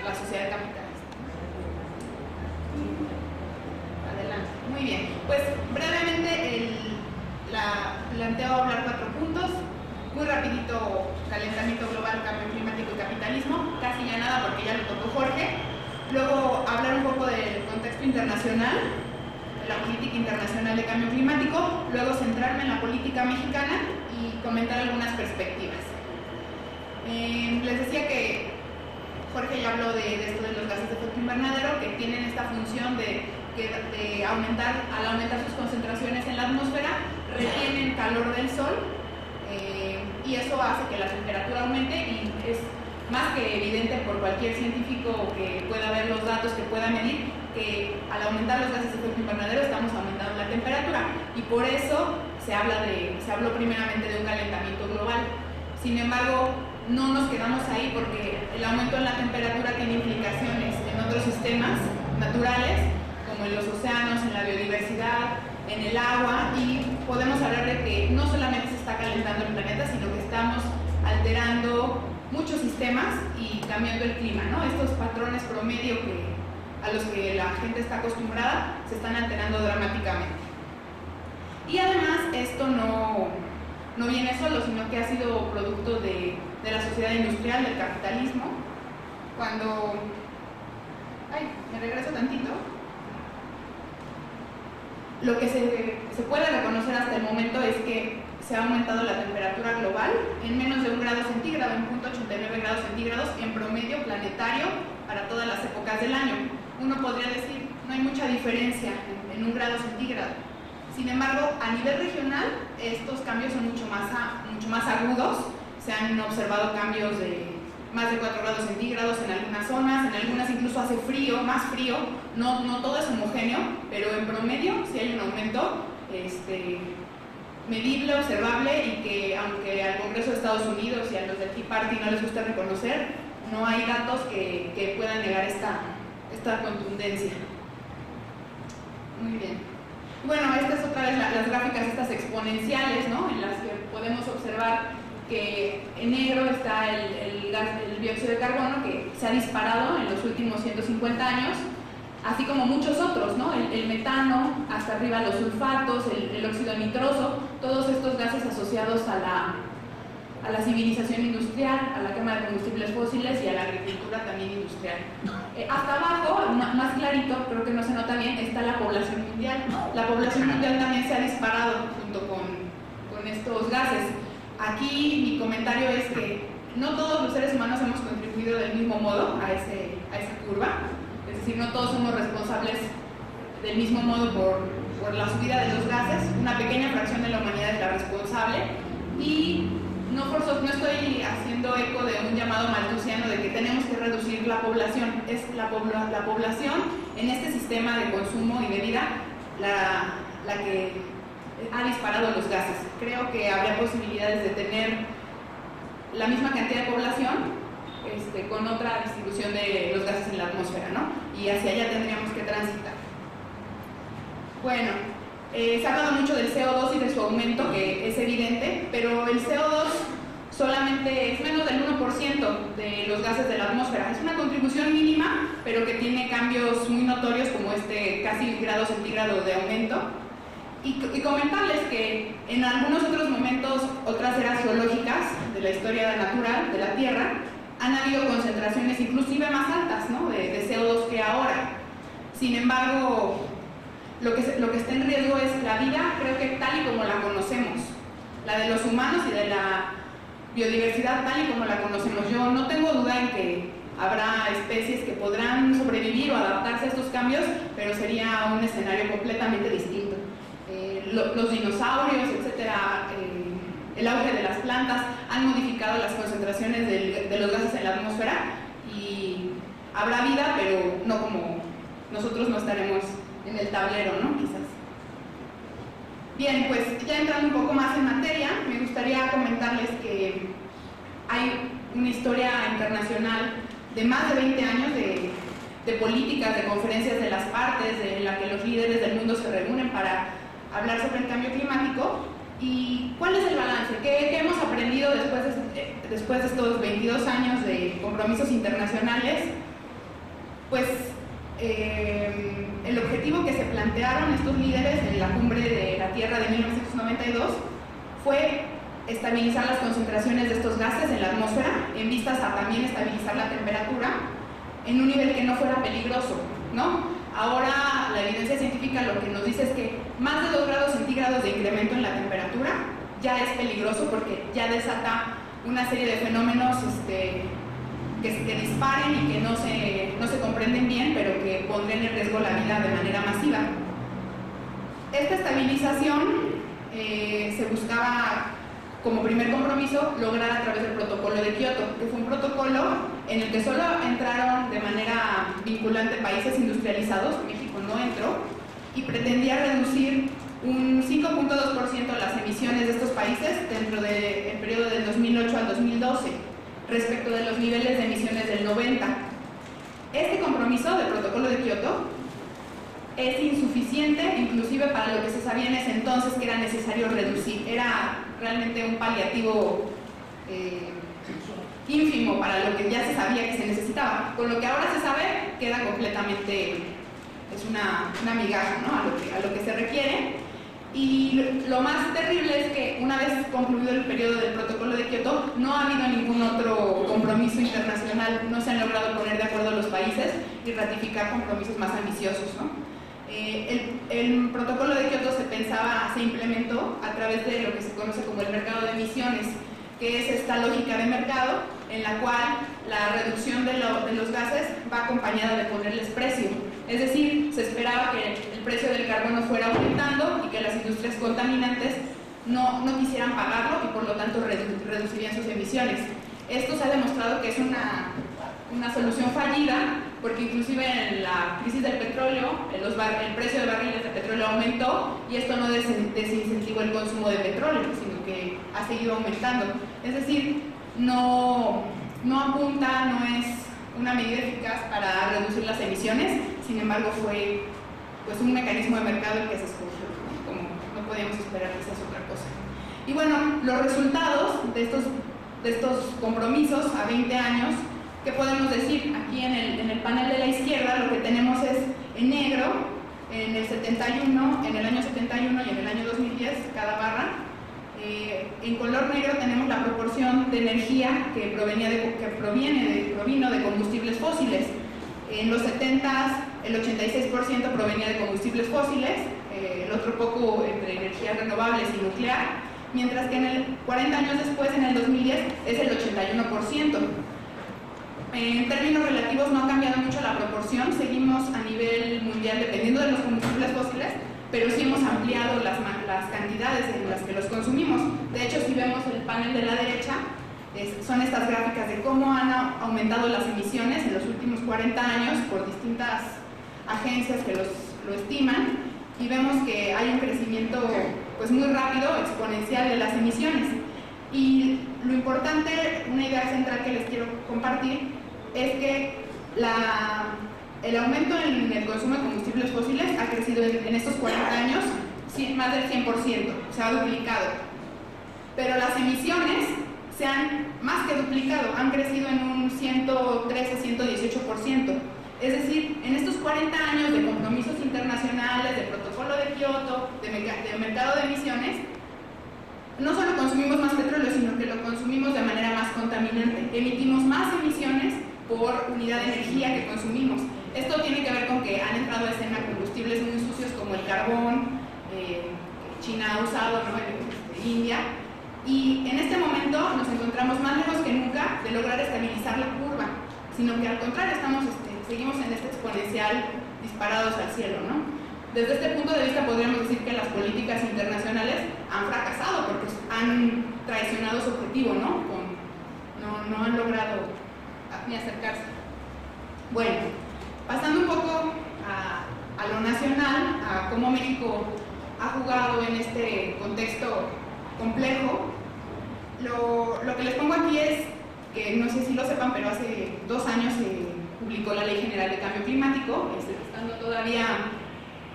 la sociedad capitalista. Adelante. Muy bien. Pues brevemente planteo hablar 4 puntos. Muy rapidito: calentamiento global, cambio climático y capitalismo. Casi ya nada porque ya lo tocó Jorge. Luego hablar un poco del contexto internacional, de la política internacional de cambio climático. Luego centrarme en la política mexicana y comentar algunas perspectivas. Les decía que Jorge ya habló de esto de los gases de efecto invernadero, que tienen esta función de aumentar, al aumentar sus concentraciones en la atmósfera, retienen calor del sol, y eso hace que la temperatura aumente, y es más que evidente por cualquier científico que pueda ver los datos, que pueda medir, que al aumentar los gases de efecto invernadero estamos aumentando la temperatura, y por eso se habló primeramente de un calentamiento global. Sin embargo, no nos quedamos ahí, porque el aumento en la temperatura tiene implicaciones en otros sistemas naturales, como en los océanos, en la biodiversidad, en el agua, y podemos hablar de que no solamente se está calentando el planeta, sino que estamos alterando muchos sistemas y cambiando el clima, ¿no? Estos patrones promedio a los que la gente está acostumbrada se están alterando dramáticamente. Y además esto no viene solo, sino que ha sido producto de la sociedad industrial, del capitalismo. Cuando... me regreso tantito. Lo que se puede reconocer hasta el momento es que se ha aumentado la temperatura global en menos de 1 grado centígrado, en 0.89 grados centígrados en promedio planetario para todas las épocas del año. Uno podría decir, no hay mucha diferencia en 1 grado centígrado. Sin embargo, a nivel regional, estos cambios son mucho más agudos. Se han observado cambios de más de 4 grados centígrados en algunas zonas, en algunas incluso hace frío, más frío. No todo es homogéneo, pero en promedio sí hay un aumento medible, observable, y que aunque al Congreso de Estados Unidos y a los del Tea Party no les gusta reconocer, no hay datos que puedan negar esta contundencia. Muy bien. Bueno, estas otra vez las gráficas estas exponenciales, ¿no? En las que podemos observar que en negro está el dióxido de carbono, que se ha disparado en los últimos 150 años, así como muchos otros, ¿no? El metano, hasta arriba los sulfatos, el óxido nitroso, todos estos gases asociados a la civilización industrial, a la quema de combustibles fósiles y a la agricultura también industrial. Hasta abajo, más clarito, creo que no se nota bien, está la población mundial. La población mundial también se ha disparado junto con estos gases. Aquí mi comentario es que no todos los seres humanos hemos contribuido del mismo modo a esa curva, es decir, no todos somos responsables del mismo modo por la subida de los gases. Una pequeña fracción de la humanidad es la responsable, y no estoy haciendo eco de un llamado malthusiano de que tenemos que reducir la población. Es la población en este sistema de consumo y de vida la que ha disparado los gases. Creo que habría posibilidades de tener la misma cantidad de población con otra distribución de los gases en la atmósfera, ¿no? Y hacia allá tendríamos que transitar. Bueno, se ha hablado mucho del CO2 y de su aumento, que es evidente, pero el CO2 solamente es menos del 1% de los gases de la atmósfera. Es una contribución mínima, pero que tiene cambios muy notorios, como casi grado centígrado de aumento. Y comentarles que en algunos otros momentos, otras eras geológicas de la historia natural de la Tierra, han habido concentraciones inclusive más altas, ¿no?, de CO2 que ahora. Sin embargo, lo que está en riesgo es la vida, creo que tal y como la conocemos, la de los humanos y de la biodiversidad tal y como la conocemos. Yo no tengo duda en que habrá especies que podrán sobrevivir o adaptarse a estos cambios, pero sería un escenario completamente distinto. Los dinosaurios, etcétera, el auge de las plantas han modificado las concentraciones de los gases en la atmósfera, y habrá vida, pero no como nosotros no estaremos en el tablero, ¿no? Quizás. Bien, pues ya entrando un poco más en materia, me gustaría comentarles que hay una historia internacional de más de 20 años de políticas, de conferencias de las partes, en la que los líderes del mundo se reúnen para hablar sobre el cambio climático. ¿Y cuál es el balance? ¿Qué hemos aprendido después de estos 22 años de compromisos internacionales? Pues el objetivo que se plantearon estos líderes en la cumbre de la Tierra de 1992 fue estabilizar las concentraciones de estos gases en la atmósfera, en vistas a también estabilizar la temperatura en un nivel que no fuera peligroso, ¿no? Ahora la evidencia científica lo que nos dice es que más de 2 grados centígrados de incremento en la temperatura ya es peligroso, porque ya desata una serie de fenómenos que disparen y que no se comprenden bien, pero que pondrían en riesgo la vida de manera masiva. Esta estabilización se buscaba, como primer compromiso, lograr a través del protocolo de Kioto, que fue un protocolo en el que solo entraron de manera vinculante países industrializados. México no entró, y pretendía reducir un 5.2% las emisiones de estos países dentro del periodo del 2008 al 2012, respecto de los niveles de emisiones del 90. Este compromiso del protocolo de Kioto es insuficiente, inclusive para lo que se sabía en ese entonces que era necesario reducir. Era realmente un paliativo ínfimo para lo que ya se sabía que se necesitaba. Con lo que ahora se sabe, queda completamente, es una migaja, ¿no?, a lo que se requiere. Y lo más terrible es que una vez concluido el periodo del protocolo de Kioto, no ha habido ningún otro compromiso internacional, no se han logrado poner de acuerdo los países y ratificar compromisos más ambiciosos, ¿no? El protocolo de Kioto se implementó a través de lo que se conoce como el mercado de emisiones, que es esta lógica de mercado en la cual la reducción de los gases va acompañada de ponerles precio. Es decir, se esperaba que el precio del carbono fuera aumentando y que las industrias contaminantes no quisieran pagarlo, y por lo tanto reducirían sus emisiones. Esto se ha demostrado que es una solución fallida, porque inclusive en la crisis del petróleo el precio de barriles de petróleo aumentó, y esto no desincentivó el consumo de petróleo, sino que ha seguido aumentando. Es decir, no apunta, no es una medida eficaz para reducir las emisiones. Sin embargo, fue pues un mecanismo de mercado el que se escogió, ¿no? Como no podíamos esperar quizás otra cosa. Y bueno, los resultados de estos compromisos a 20 años, ¿qué podemos decir? Aquí en el panel de la izquierda lo que tenemos es en negro, en el 71, en el año 71 y en el año 2010, cada barra. En color negro tenemos la proporción de energía que provino de combustibles fósiles. En los 70s el 86% provenía de combustibles fósiles, el otro poco entre energías renovables y nuclear, mientras que 40 años después, en el 2010, es el 81%. En términos relativos no ha cambiado mucho la proporción, seguimos a nivel mundial dependiendo de los combustibles fósiles, pero sí hemos ampliado las cantidades en las que los consumimos. De hecho, si vemos el panel de la derecha, son estas gráficas de cómo han aumentado las emisiones en los últimos 40 años por distintas agencias que lo estiman, y vemos que hay un crecimiento pues muy rápido, exponencial de las emisiones. Y lo importante, una idea central que les quiero compartir, es que el aumento en el consumo de combustibles fósiles ha crecido en estos 40 años más del 100%, se ha duplicado. Pero las emisiones se han más que duplicado, han crecido en un 113-118%. Es decir, en estos 40 años de compromisos internacionales, de protocolo de Kioto, de mercado de emisiones, no solo consumimos más petróleo, sino que lo consumimos de manera más contaminante. Emitimos más emisiones por unidad de energía que consumimos. Esto tiene que ver con que han entrado a escena combustibles muy sucios como el carbón, China ha usado, ¿no? India, y en este momento nos encontramos más lejos que nunca de lograr estabilizar la curva, sino que al contrario seguimos en este exponencial disparados al cielo, ¿no? Desde este punto de vista podríamos decir que las políticas internacionales han fracasado porque han traicionado su objetivo, ¿no? No han logrado ni acercarse. Bueno, pasando un poco a lo nacional, a cómo México ha jugado en este contexto complejo, lo que les pongo aquí es que, no sé si lo sepan, pero hace 2 años se publicó la Ley General de Cambio Climático, estando todavía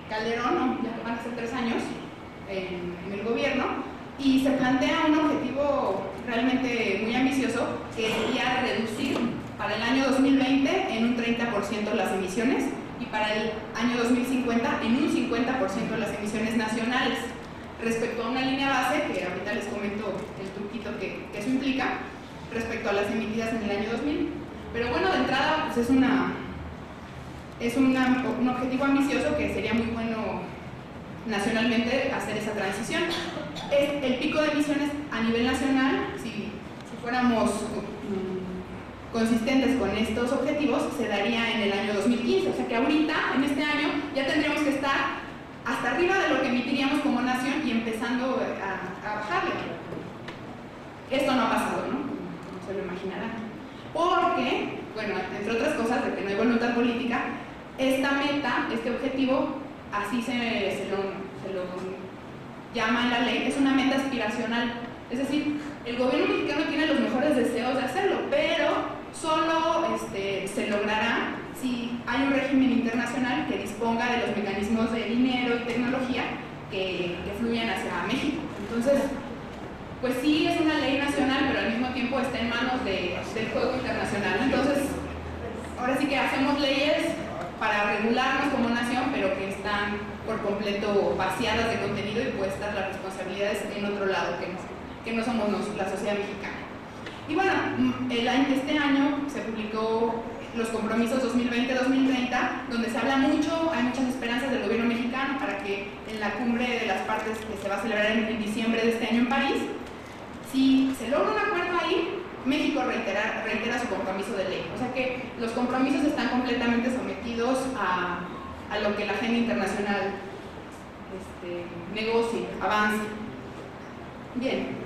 Calderón, ¿no? Ya van a ser 3 años en el gobierno, y se plantea un objetivo realmente muy ambicioso, que sería reducir para el año 2020 en un 30% las emisiones y para el año 2050 en un 50% las emisiones nacionales, respecto a una línea base, que ahorita les comento el truquito que eso implica, respecto a las emitidas en el año 2000. Pero bueno, de entrada pues es un objetivo ambicioso que sería muy bueno nacionalmente hacer esa transición. El pico de emisiones a nivel nacional, si fuéramos consistentes con estos objetivos, se daría en el año 2015, o sea que ahorita, en este año, ya tendríamos que estar hasta arriba de lo que emitiríamos como nación y empezando a bajarle. Esto no ha pasado, ¿no? Como se lo imaginarán. Porque, bueno, entre otras cosas, de que no hay voluntad política, esta meta, este objetivo, así se lo llama en la ley, es una meta aspiracional. Es decir, el gobierno mexicano tiene los mejores deseos de hacerlo, pero solo se logrará si hay un régimen internacional que disponga de los mecanismos de dinero y tecnología que fluyan hacia México. Entonces, pues sí es una ley nacional, pero al mismo tiempo está en manos del juego internacional. Entonces, ahora sí que hacemos leyes para regularnos como nación, pero que están por completo vaciadas de contenido y puestas las responsabilidades en otro lado, que no somos la sociedad mexicana. Y bueno, este año se publicó los compromisos 2020-2030, donde se habla mucho, hay muchas esperanzas del gobierno mexicano para que en la cumbre de las partes que se va a celebrar en diciembre de este año en París, si se logra un acuerdo ahí, México reitera su compromiso de ley. O sea que los compromisos están completamente sometidos a lo que la agenda internacional negocie, avance. Bien,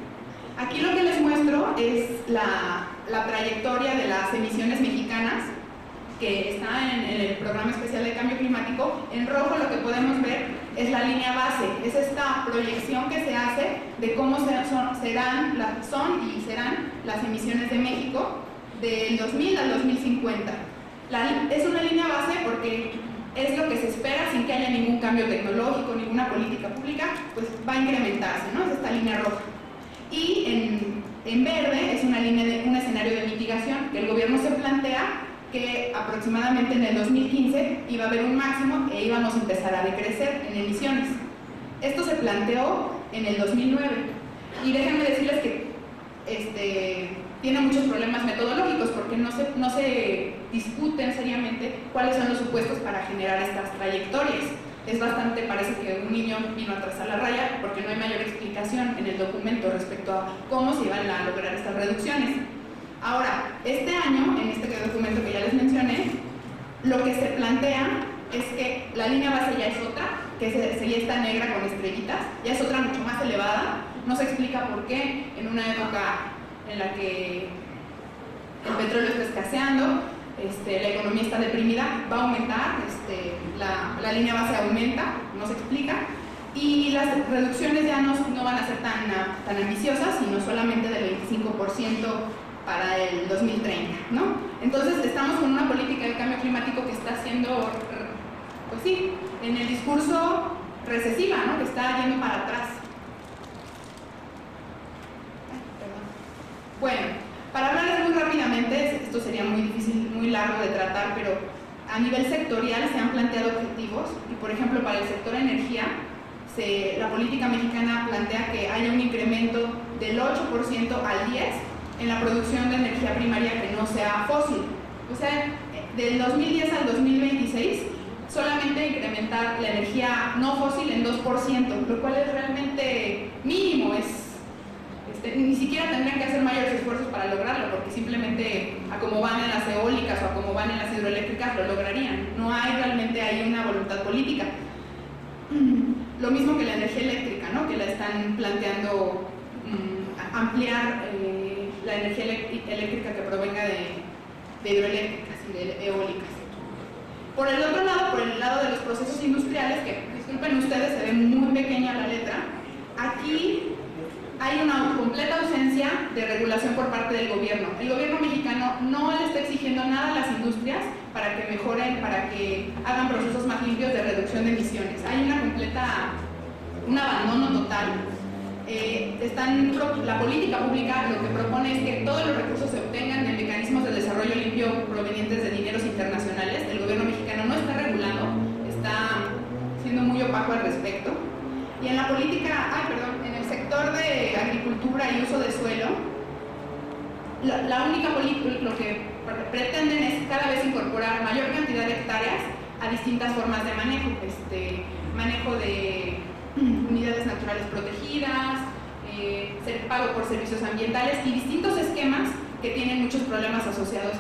aquí lo que les muestro es la trayectoria de las emisiones mexicanas, que está en el Programa Especial de Cambio Climático. En rojo lo que podemos ver es la línea base, es esta proyección que se hace de cómo serán las emisiones de México del 2000 al 2050. Es una línea base porque es lo que se espera sin que haya ningún cambio tecnológico, ninguna política pública, pues va a incrementarse, ¿no? Es esta línea roja. Y en verde es un escenario de mitigación que el gobierno se plantea que aproximadamente en el 2015 iba a haber un máximo e íbamos a empezar a decrecer en emisiones. Esto se planteó en el 2009 y déjenme decirles que tiene muchos problemas metodológicos porque no se discuten seriamente cuáles son los supuestos para generar estas trayectorias. es bastante, parece que un niño vino a trazar la raya, porque no hay mayor explicación en el documento respecto a cómo se iban a lograr estas reducciones. Ahora, este año, en este documento que ya les mencioné, lo que se plantea es que la línea base ya es otra, que ya está negra con estrellitas, ya es otra mucho más elevada. No se explica por qué en una época en la que el petróleo está escaseando, la economía está deprimida, va a aumentar, la línea base aumenta, no se explica, y las reducciones ya no van a ser tan ambiciosas, sino solamente del 25% para el 2030, ¿no? Entonces estamos con una política de cambio climático que está siendo, pues sí, en el discurso recesiva, ¿no? Que está yendo para atrás. Bueno, para hablar muy rápidamente, esto sería muy difícil, muy largo de tratar, pero a nivel sectorial se han planteado objetivos, y por ejemplo para el sector energía, la política mexicana plantea que haya un incremento del 8% al 10% en la producción de energía primaria que no sea fósil. O sea, del 2010 al 2026, solamente incrementar la energía no fósil en 2%, lo cual es realmente mínimo, ni siquiera tendrían que hacer mayores esfuerzos para lograrlo, porque simplemente a como van en las eólicas o a como van en las hidroeléctricas lo lograrían. No hay realmente ahí una voluntad política. Lo mismo que la energía eléctrica, ¿no? Que la están planteando ampliar la energía eléctrica que provenga de hidroeléctricas y de eólicas. Por el otro lado, por el lado de los procesos industriales, que disculpen ustedes, se ve muy pequeña la letra, aquí hay una completa ausencia de regulación por parte del gobierno. El gobierno mexicano no le está exigiendo nada a las industrias para que mejoren, para que hagan procesos más limpios de reducción de emisiones. Hay un abandono total. La política pública lo que propone es que todos los recursos se obtengan de mecanismos de desarrollo limpio provenientes de dineros internacionales. El gobierno mexicano no está regulando, está siendo muy opaco al respecto. Y en la política, en el sector de agricultura y uso de suelo, la única política, lo que pretenden es cada vez incorporar mayor cantidad de hectáreas a distintas formas de manejo, manejo de unidades naturales protegidas, pago por servicios ambientales y distintos esquemas que tienen muchos problemas asociados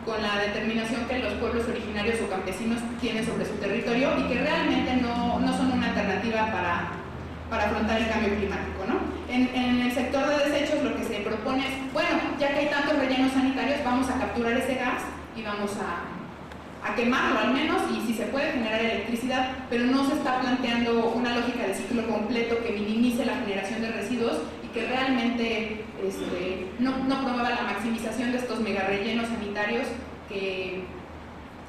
con la determinación que los pueblos originarios o campesinos tienen sobre su territorio y que realmente no son una alternativa para afrontar el cambio climático, ¿no? En el sector de desechos lo que se propone es, bueno, ya que hay tantos rellenos sanitarios, vamos a capturar ese gas y vamos a quemarlo al menos, y si se puede generar electricidad, pero no se está planteando una lógica de ciclo completo que minimice la generación de residuos y que realmente no promueva la maximización de estos megarrellenos sanitarios que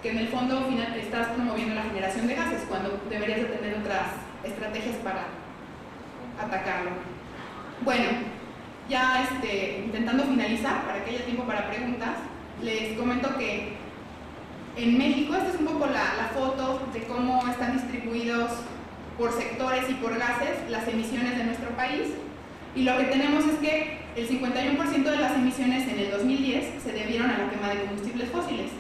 en el fondo final estás promoviendo la generación de gases cuando deberías de tener otras estrategias para atacarlo. Bueno, ya intentando finalizar para que haya tiempo para preguntas, les comento que en México, esta es un poco la foto de cómo están distribuidos por sectores y por gases las emisiones de nuestro país, y lo que tenemos es que el 51% de las emisiones en el 2010 se debieron a la quema de combustibles fósiles.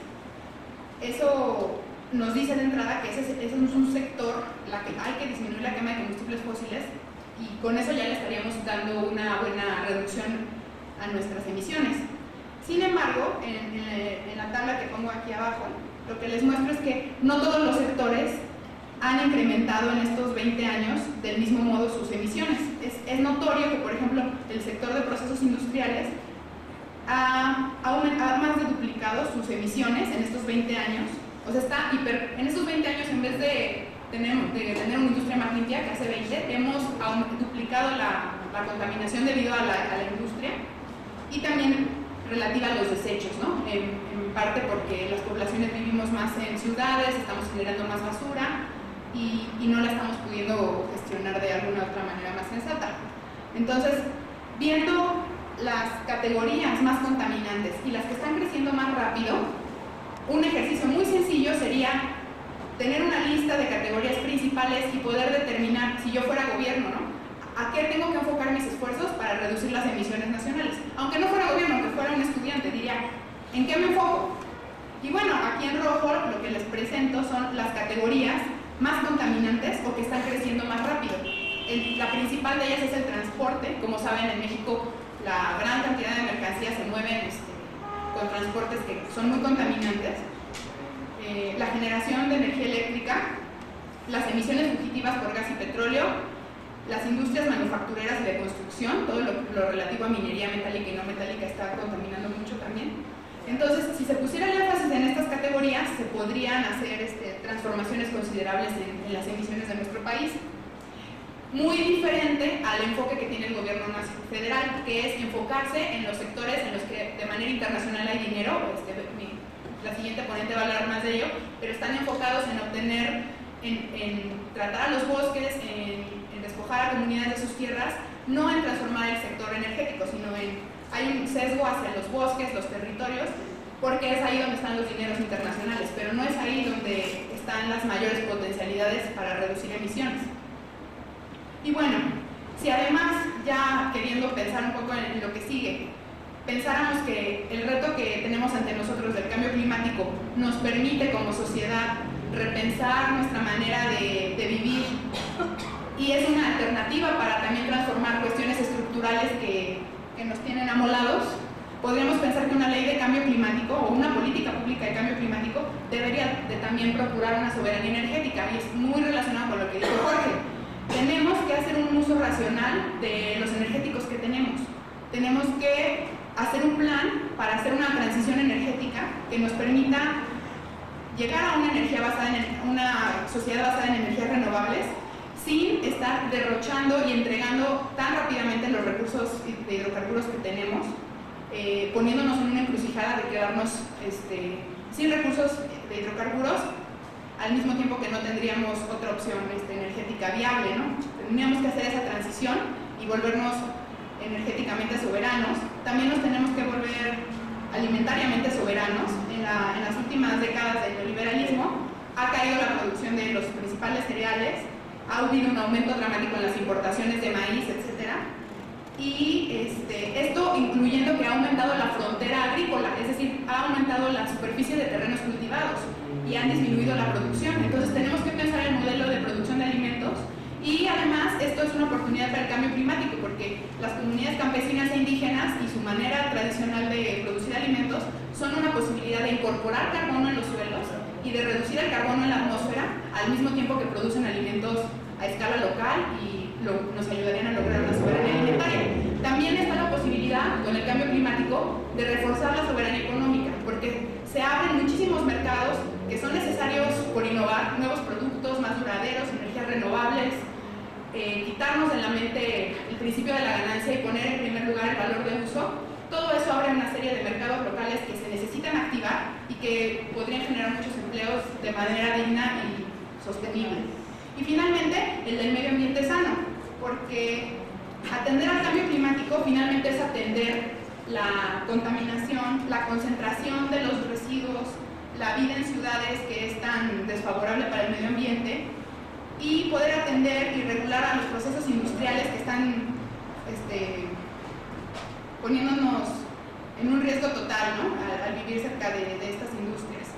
Eso nos dice de entrada que ese es un sector que hay que disminuir la quema de combustibles fósiles, y con eso ya le estaríamos dando una buena reducción a nuestras emisiones. Sin embargo, en la tabla que pongo aquí abajo, lo que les muestro es que no todos los sectores han incrementado en estos 20 años del mismo modo sus emisiones. Es notorio que, por ejemplo, el sector de procesos industriales ha más de duplicado sus emisiones en estos 20 años. O sea, en estos 20 años, en vez de tener una industria más limpia que hace 20, hemos duplicado la contaminación debido a la industria, y también relativa a los desechos, ¿no? En parte porque las poblaciones vivimos más en ciudades, estamos generando más basura y no la estamos pudiendo gestionar de alguna otra manera más sensata. Entonces, viendo las categorías más contaminantes y las que están creciendo más rápido, un ejercicio muy sencillo sería tener una lista de categorías principales y poder determinar, si yo fuera gobierno, ¿no?, a qué tengo que enfocar mis esfuerzos para reducir las emisiones nacionales. Aunque no fuera gobierno, aunque fuera un estudiante, diría, ¿en qué me enfoco? Y bueno, aquí en rojo lo que les presento son las categorías más contaminantes o que están creciendo más rápido. La principal de ellas es el transporte. Como saben, en México la gran cantidad de mercancías se mueven con transportes que son muy contaminantes. La generación de energía eléctrica, las emisiones fugitivas por gas y petróleo, las industrias manufactureras y de construcción, todo lo relativo a minería metálica y no metálica está contaminando mucho también. Entonces, si se pusiera el énfasis en estas categorías, se podrían hacer transformaciones considerables en las emisiones de nuestro país. Muy diferente al enfoque que tiene el gobierno federal, que es enfocarse en los sectores en los que de manera internacional hay dinero. La siguiente ponente va a hablar más de ello, pero están enfocados en obtener, en tratar a los bosques, en despojar a comunidades de sus tierras, no en transformar el sector energético, sino hay un sesgo hacia los bosques, los territorios, porque es ahí donde están los dineros internacionales, pero no es ahí donde están las mayores potencialidades para reducir emisiones. Y bueno, si además, ya queriendo pensar un poco en lo que sigue, pensáramos que el reto que tenemos ante nosotros del cambio climático nos permite como sociedad repensar nuestra manera de vivir y es una alternativa para también transformar cuestiones estructurales que nos tienen amolados, podríamos pensar que una ley de cambio climático o una política pública de cambio climático debería de también procurar una soberanía energética, y es muy relacionado con lo que dijo Jorge. Tenemos que hacer un uso racional de los energéticos que tenemos. Tenemos que hacer un plan para hacer una transición energética que nos permita llegar a una energía basada una sociedad basada en energías renovables sin estar derrochando y entregando tan rápidamente los recursos de hidrocarburos que tenemos, poniéndonos en una encrucijada de quedarnos sin recursos de hidrocarburos, al mismo tiempo que no tendríamos otra opción energética viable, ¿no? Tendríamos que hacer esa transición y volvernos energéticamente soberanos. También nos tenemos que volver alimentariamente soberanos. En las últimas décadas del neoliberalismo ha caído la producción de los principales cereales, ha habido un aumento dramático en las importaciones de maíz, etc. Y esto incluyendo que ha aumentado la frontera agrícola, es decir, ha aumentado la superficie de terrenos cultivados y han disminuido la producción. Entonces tenemos que pensar el modelo de producción de alimentos, y además esto es una oportunidad para el cambio climático, porque las comunidades campesinas e indígenas y su manera tradicional de producir alimentos son una posibilidad de incorporar carbono en los suelos y de reducir el carbono en la atmósfera al mismo tiempo que producen alimentos a escala local y nos ayudarían a lograr una soberanía alimentaria. También está la posibilidad, con el cambio climático, de reforzar la soberanía económica, porque se abren muchísimos mercados que son necesarios por innovar, nuevos productos más duraderos, energías renovables, quitarnos de la mente el principio de la ganancia y poner en primer lugar el valor de uso. Todo eso abre una serie de mercados locales que se necesitan activar y que podrían generar muchos empleos de manera digna y sostenible. Y finalmente, el del medio ambiente sano, porque atender al cambio climático finalmente es atender la contaminación, la concentración de los residuos, la vida en ciudades que es tan desfavorable para el medio ambiente, y poder atender y regular a los procesos industriales que están poniéndonos en un riesgo total, ¿no? al vivir cerca de estas industrias.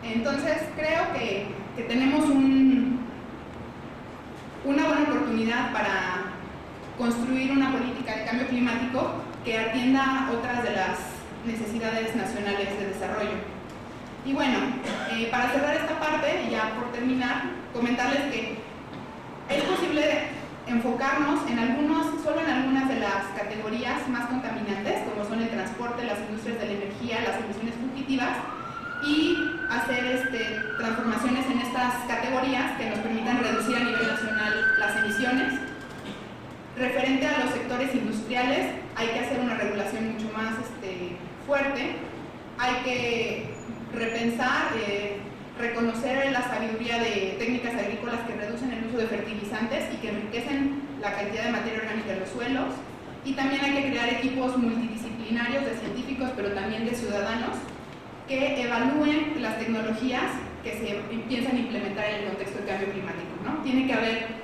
Entonces creo que tenemos una buena oportunidad para construir una política de cambio climático que atienda otras de las necesidades nacionales de desarrollo. Y bueno, para cerrar esta parte, y ya por terminar, comentarles que es posible enfocarnos solo en algunas de las categorías más contaminantes, como son el transporte, las industrias de la energía, las emisiones fugitivas, y hacer transformaciones en estas categorías que nos permitan reducir a nivel nacional las emisiones. Referente a los sectores industriales, hay que hacer una regulación mucho más fuerte, hay que repensar, reconocer la sabiduría de técnicas agrícolas que reducen el uso de fertilizantes y que enriquecen la cantidad de materia orgánica en los suelos, y también hay que crear equipos multidisciplinarios de científicos, pero también de ciudadanos, que evalúen las tecnologías que se piensan implementar en el contexto del cambio climático, ¿no?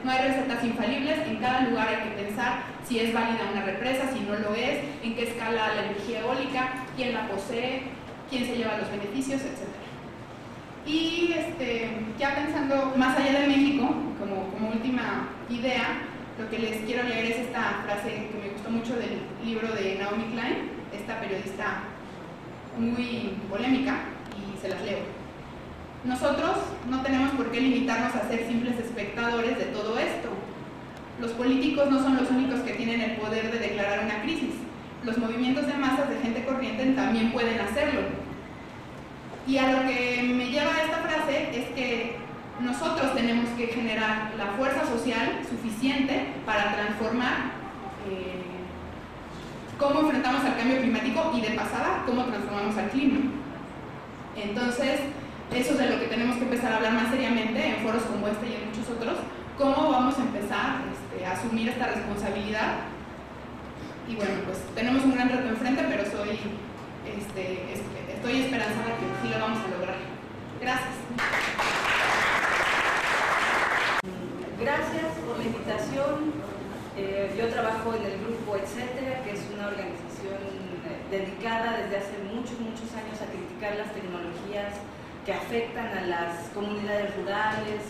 No hay recetas infalibles, en cada lugar hay que pensar si es válida una represa, si no lo es, en qué escala la energía eólica, quién la posee, quién se lleva los beneficios, etc. Y ya pensando más allá de México, como última idea, lo que les quiero leer es esta frase que me gustó mucho del libro de Naomi Klein, esta periodista muy polémica, y se las leo. Nosotros no tenemos por qué limitarnos a ser simples espectadores de todo esto. Los políticos no son los únicos que tienen el poder de declarar una crisis. Los movimientos de masas de gente corriente también pueden hacerlo. Y a lo que me lleva a esta frase es que nosotros tenemos que generar la fuerza social suficiente para transformar cómo enfrentamos al cambio climático y de pasada cómo transformamos al clima. Entonces, eso es de lo que tenemos que empezar a hablar más seriamente en foros como este y en muchos otros, cómo vamos a empezar a asumir esta responsabilidad. Y bueno, pues tenemos un gran reto enfrente, pero estoy esperanzada que sí lo vamos a lograr. Gracias. Gracias por la invitación. Yo trabajo en el grupo Etcétera, que es una organización dedicada desde hace muchos años a criticar las tecnologías que afectan a las comunidades rurales,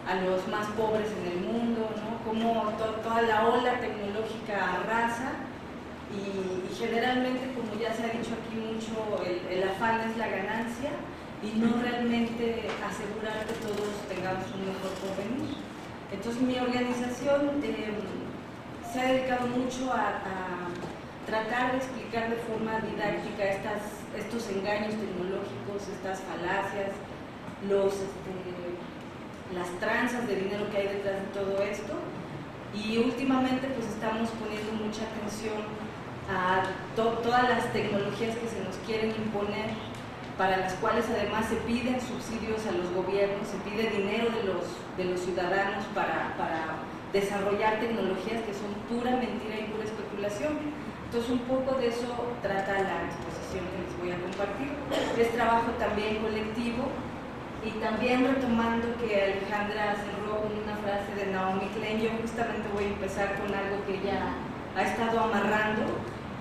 a los más pobres en el mundo, ¿no? Como toda la ola tecnológica arrasa y generalmente, como ya se ha dicho aquí mucho, el afán es la ganancia y no realmente asegurar que todos tengamos un mejor porvenir. Entonces mi organización se ha dedicado mucho a tratar de explicar de forma didáctica estos engaños tecnológicos, estas falacias, las tranzas de dinero que hay detrás de todo esto, y últimamente pues estamos poniendo mucha atención a todas las tecnologías que se nos quieren imponer, para las cuales además se piden subsidios a los gobiernos, se pide dinero de los ciudadanos para desarrollar tecnologías que son pura mentira y pura especulación. Entonces un poco de eso trata la exposición que les voy a compartir. Es trabajo también colectivo, y también retomando que Alejandra cerró con una frase de Naomi Klein, yo justamente voy a empezar con algo que ella ha estado amarrando,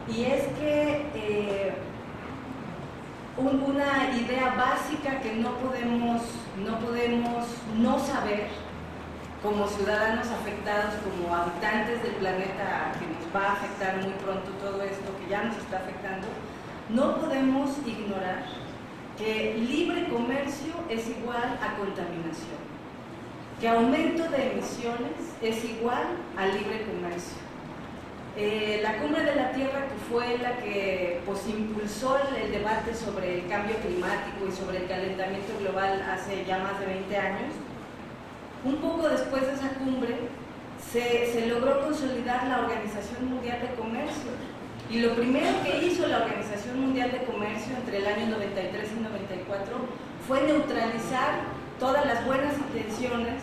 y es que una idea básica que no podemos no saber como ciudadanos afectados, como habitantes del planeta que nos va a afectar muy pronto todo esto, que ya nos está afectando, no podemos ignorar que libre comercio es igual a contaminación, que aumento de emisiones es igual a libre comercio. La Cumbre de la Tierra, que fue la que pues, impulsó el debate sobre el cambio climático y sobre el calentamiento global hace ya más de 20 años, un poco después de esa cumbre se logró consolidar la Organización Mundial de Comercio. Y lo primero que hizo la Organización Mundial de Comercio entre el año 93 y 94 fue neutralizar todas las buenas intenciones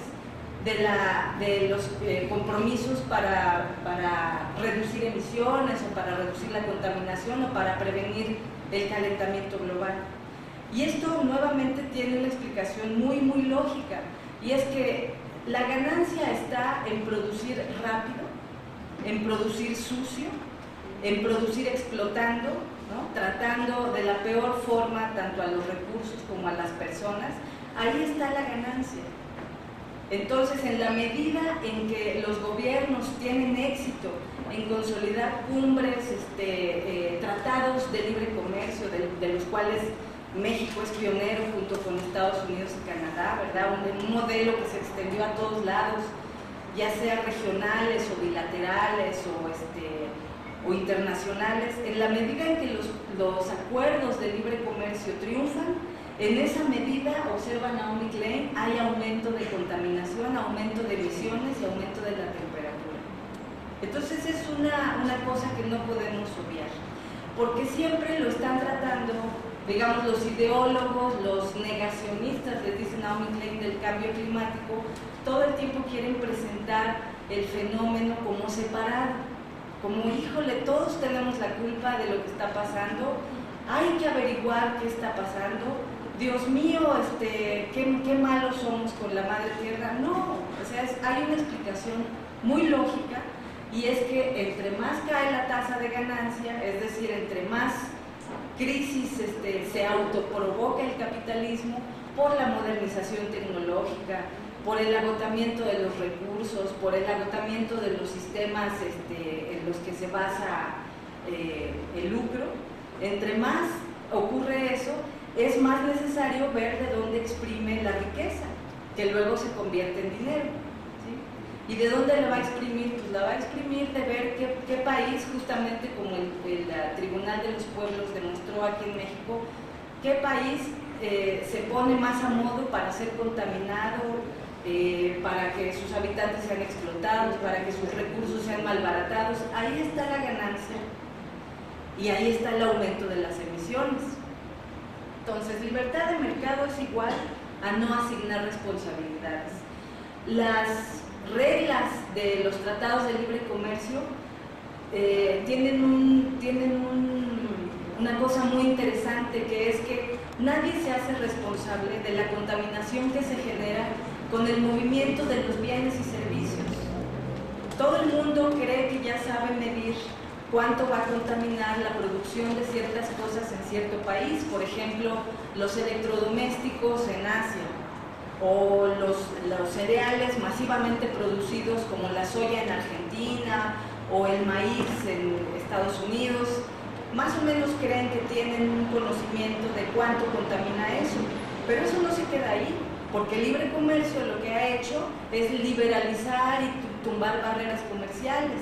de los compromisos para reducir emisiones o para reducir la contaminación o para prevenir el calentamiento global. Y esto nuevamente tiene una explicación muy lógica, y es que la ganancia está en producir rápido, en producir sucio, en producir explotando, ¿no? Tratando de la peor forma tanto a los recursos como a las personas. Ahí está la ganancia. Entonces, en la medida en que los gobiernos tienen éxito en consolidar cumbres, tratados de libre comercio, de los cuales México es pionero junto con Estados Unidos y Canadá, ¿verdad? Un modelo que se extendió a todos lados, ya sea regionales o bilaterales o internacionales. En la medida en que los acuerdos de libre comercio triunfan, en esa medida, observa Naomi Klein, hay aumento de contaminación, aumento de emisiones y aumento de la temperatura. Entonces es una cosa que no podemos obviar, porque siempre lo están tratando, digamos, los ideólogos, los negacionistas, les dice Naomi Klein, del cambio climático, todo el tiempo quieren presentar el fenómeno como separado, como, híjole, todos tenemos la culpa de lo que está pasando, hay que averiguar qué está pasando, Dios mío, qué malos somos con la madre tierra. No, o sea, hay una explicación muy lógica, y es que entre más cae la tasa de ganancia, es decir, entre más crisis se autoprovoca el capitalismo por la modernización tecnológica, por el agotamiento de los recursos, por el agotamiento de los sistemas en los que se basa el lucro. Entre más ocurre eso, es más necesario ver de dónde exprime la riqueza, que luego se convierte en dinero, ¿sí? ¿Y de dónde la va a exprimir? Pues la va a exprimir de ver qué país, justamente como el Tribunal de los Pueblos demostró aquí en México, qué país se pone más a modo para ser contaminado, para que sus habitantes sean explotados, para que sus recursos sean malbaratados. Ahí está la ganancia y ahí está el aumento de las emisiones. Entonces, libertad de mercado es igual a no asignar responsabilidades. Las reglas de los tratados de libre comercio tienen una cosa muy interesante, que es que nadie se hace responsable de la contaminación que se genera con el movimiento de los bienes y servicios. Todo el mundo cree que ya sabe medir cuánto va a contaminar la producción de ciertas cosas en cierto país, por ejemplo, los electrodomésticos en Asia, o los cereales masivamente producidos como la soya en Argentina o el maíz en Estados Unidos. Más o menos creen que tienen un conocimiento de cuánto contamina eso, pero eso no se queda ahí, porque el libre comercio lo que ha hecho es liberalizar y tumbar barreras comerciales,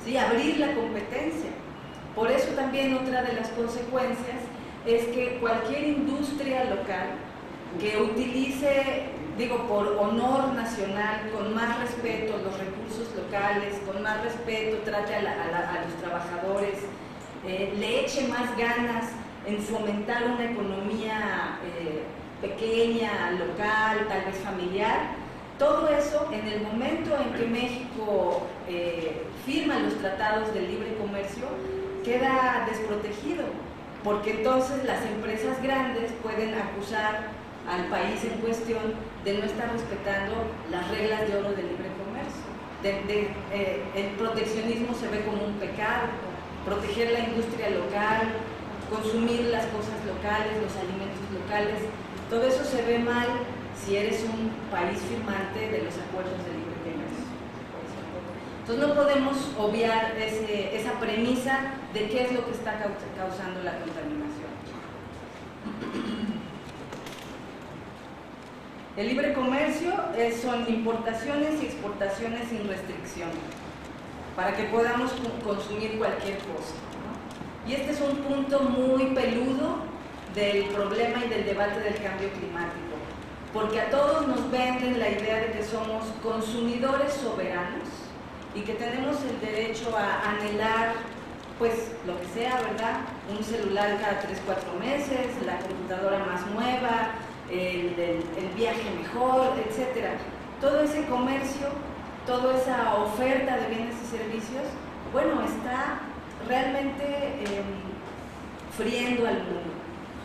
¿sí? Abrir la competencia. Por eso también otra de las consecuencias es que cualquier industria local que utilice, digo, por honor nacional, con más respeto los recursos locales, con más respeto trate a los trabajadores, le eche más ganas en fomentar una economía pequeña, local, tal vez familiar. Todo eso, en el momento en que México firma los tratados de libre comercio, queda desprotegido, porque entonces las empresas grandes pueden acusar al país en cuestión de no estar respetando las reglas de oro del libre comercio. El proteccionismo se ve como un pecado. Proteger la industria local, consumir las cosas locales, los alimentos locales, todo eso se ve mal si eres un país firmante de los acuerdos de libre comercio. Entonces no podemos obviar esa premisa de qué es lo que está causando la contaminación. El libre comercio son importaciones y exportaciones sin restricción, para que podamos consumir cualquier cosa, ¿no? Y este es un punto muy peludo del problema y del debate del cambio climático, porque a todos nos venden la idea de que somos consumidores soberanos y que tenemos el derecho a anhelar, pues, lo que sea, ¿verdad? Un celular cada 3-4 meses, la computadora más nueva, el viaje mejor, etc. Todo ese comercio, toda esa oferta de bienes y servicios, bueno, está realmente friendo al mundo,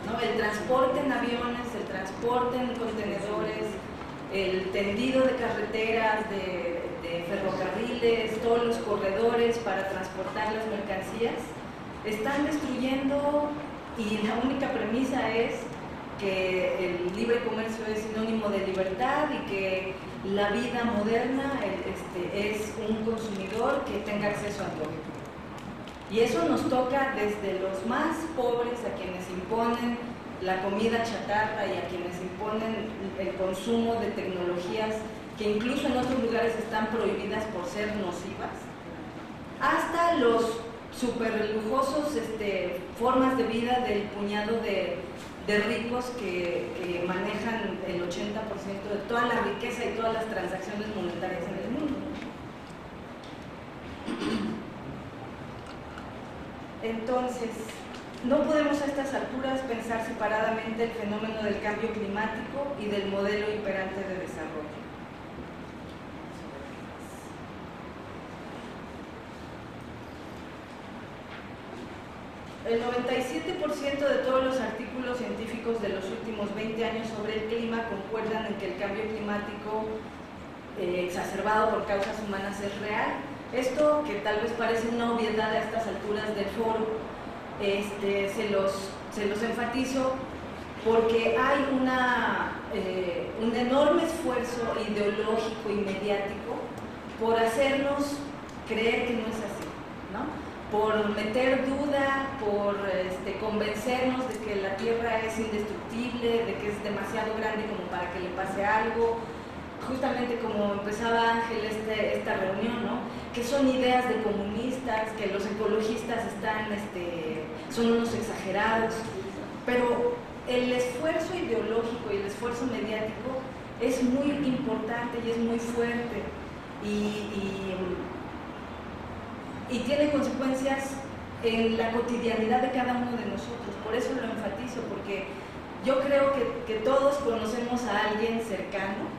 ¿no? El transporte en aviones, el transporte en contenedores, el tendido de carreteras, de ferrocarriles, todos los corredores para transportar las mercancías, están destruyendo, y la única premisa es que el libre comercio es sinónimo de libertad y que la vida moderna es un consumidor que tenga acceso a todo. Y eso nos toca desde los más pobres, a quienes imponen la comida chatarra y a quienes imponen el consumo de tecnologías que incluso en otros lugares están prohibidas por ser nocivas, hasta los súper lujosos formas de vida del puñado de ricos que manejan el 80% de toda la riqueza y todas las transacciones monetarias en el mundo. Entonces, no podemos a estas alturas pensar separadamente el fenómeno del cambio climático y del modelo imperante de desarrollo. El 97% de todos los artículos científicos de los últimos 20 años sobre el clima concuerdan en que el cambio climático exacerbado por causas humanas es real. Esto, que tal vez parece una obviedad a estas alturas del foro, se los enfatizo porque hay un enorme esfuerzo ideológico y mediático por hacernos creer que no es así, ¿no? Por meter duda, por convencernos de que la Tierra es indestructible, de que es demasiado grande como para que le pase algo. Justamente como empezaba Ángel esta reunión, ¿no? Que son ideas de comunistas, que los ecologistas son unos exagerados, pero el esfuerzo ideológico y el esfuerzo mediático es muy importante y es muy fuerte y tiene consecuencias en la cotidianidad de cada uno de nosotros. Por eso lo enfatizo, porque yo creo que todos conocemos a alguien cercano.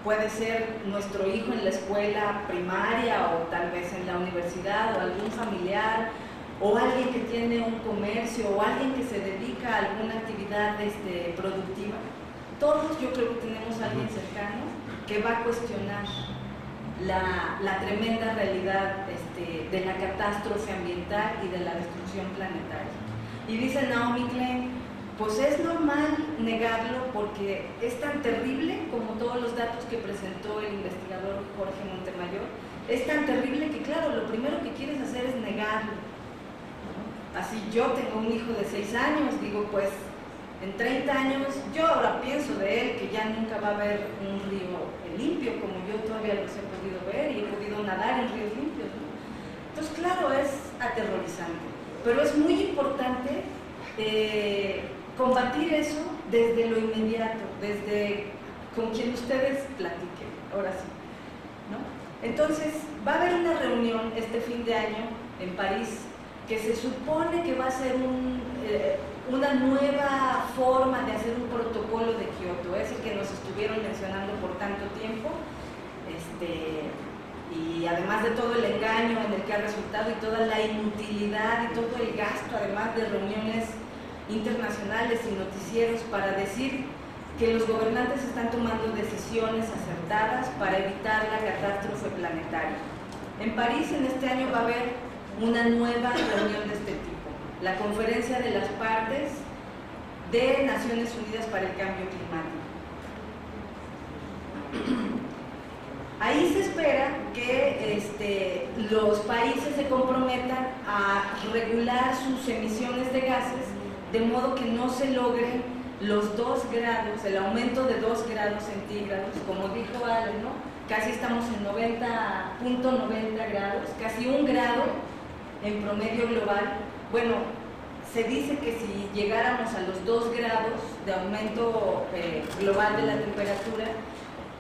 Puede ser nuestro hijo en la escuela primaria o tal vez en la universidad, o algún familiar, o alguien que tiene un comercio, o alguien que se dedica a alguna actividad productiva. Todos yo creo que tenemos a alguien cercano que va a cuestionar la tremenda realidad de la catástrofe ambiental y de la destrucción planetaria. Y dice Naomi Klein, pues es normal negarlo porque es tan terrible como todos los datos que presentó el investigador Jorge Montemayor. Es tan terrible que, claro, lo primero que quieres hacer es negarlo, ¿no? Así, yo tengo un hijo de 6 años, digo, pues en 30 años yo ahora pienso de él que ya nunca va a haber un río limpio como yo todavía los he podido ver y he podido nadar en ríos limpios, ¿no? Entonces, claro, es aterrorizante, pero es muy importante combatir eso desde lo inmediato, desde con quien ustedes platiquen, ahora sí, ¿no? Entonces, va a haber una reunión este fin de año en París que se supone que va a ser una nueva forma de hacer un protocolo de Kioto, es el que nos estuvieron mencionando por tanto tiempo, y además de todo el engaño en el que ha resultado y toda la inutilidad y todo el gasto, además de reuniones internacionales y noticieros para decir que los gobernantes están tomando decisiones acertadas para evitar la catástrofe planetaria. En París en este año va a haber una nueva reunión de este tipo, la Conferencia de las Partes de Naciones Unidas para el Cambio Climático. Ahí se espera que los países se comprometan a regular sus emisiones de gases de modo que no se logren los 2 grados, el aumento de 2 grados centígrados, como dijo Ale, ¿no? Casi estamos en 90.90 grados, casi 1 grado en promedio global. Bueno, se dice que si llegáramos a los 2 grados de aumento global de la temperatura,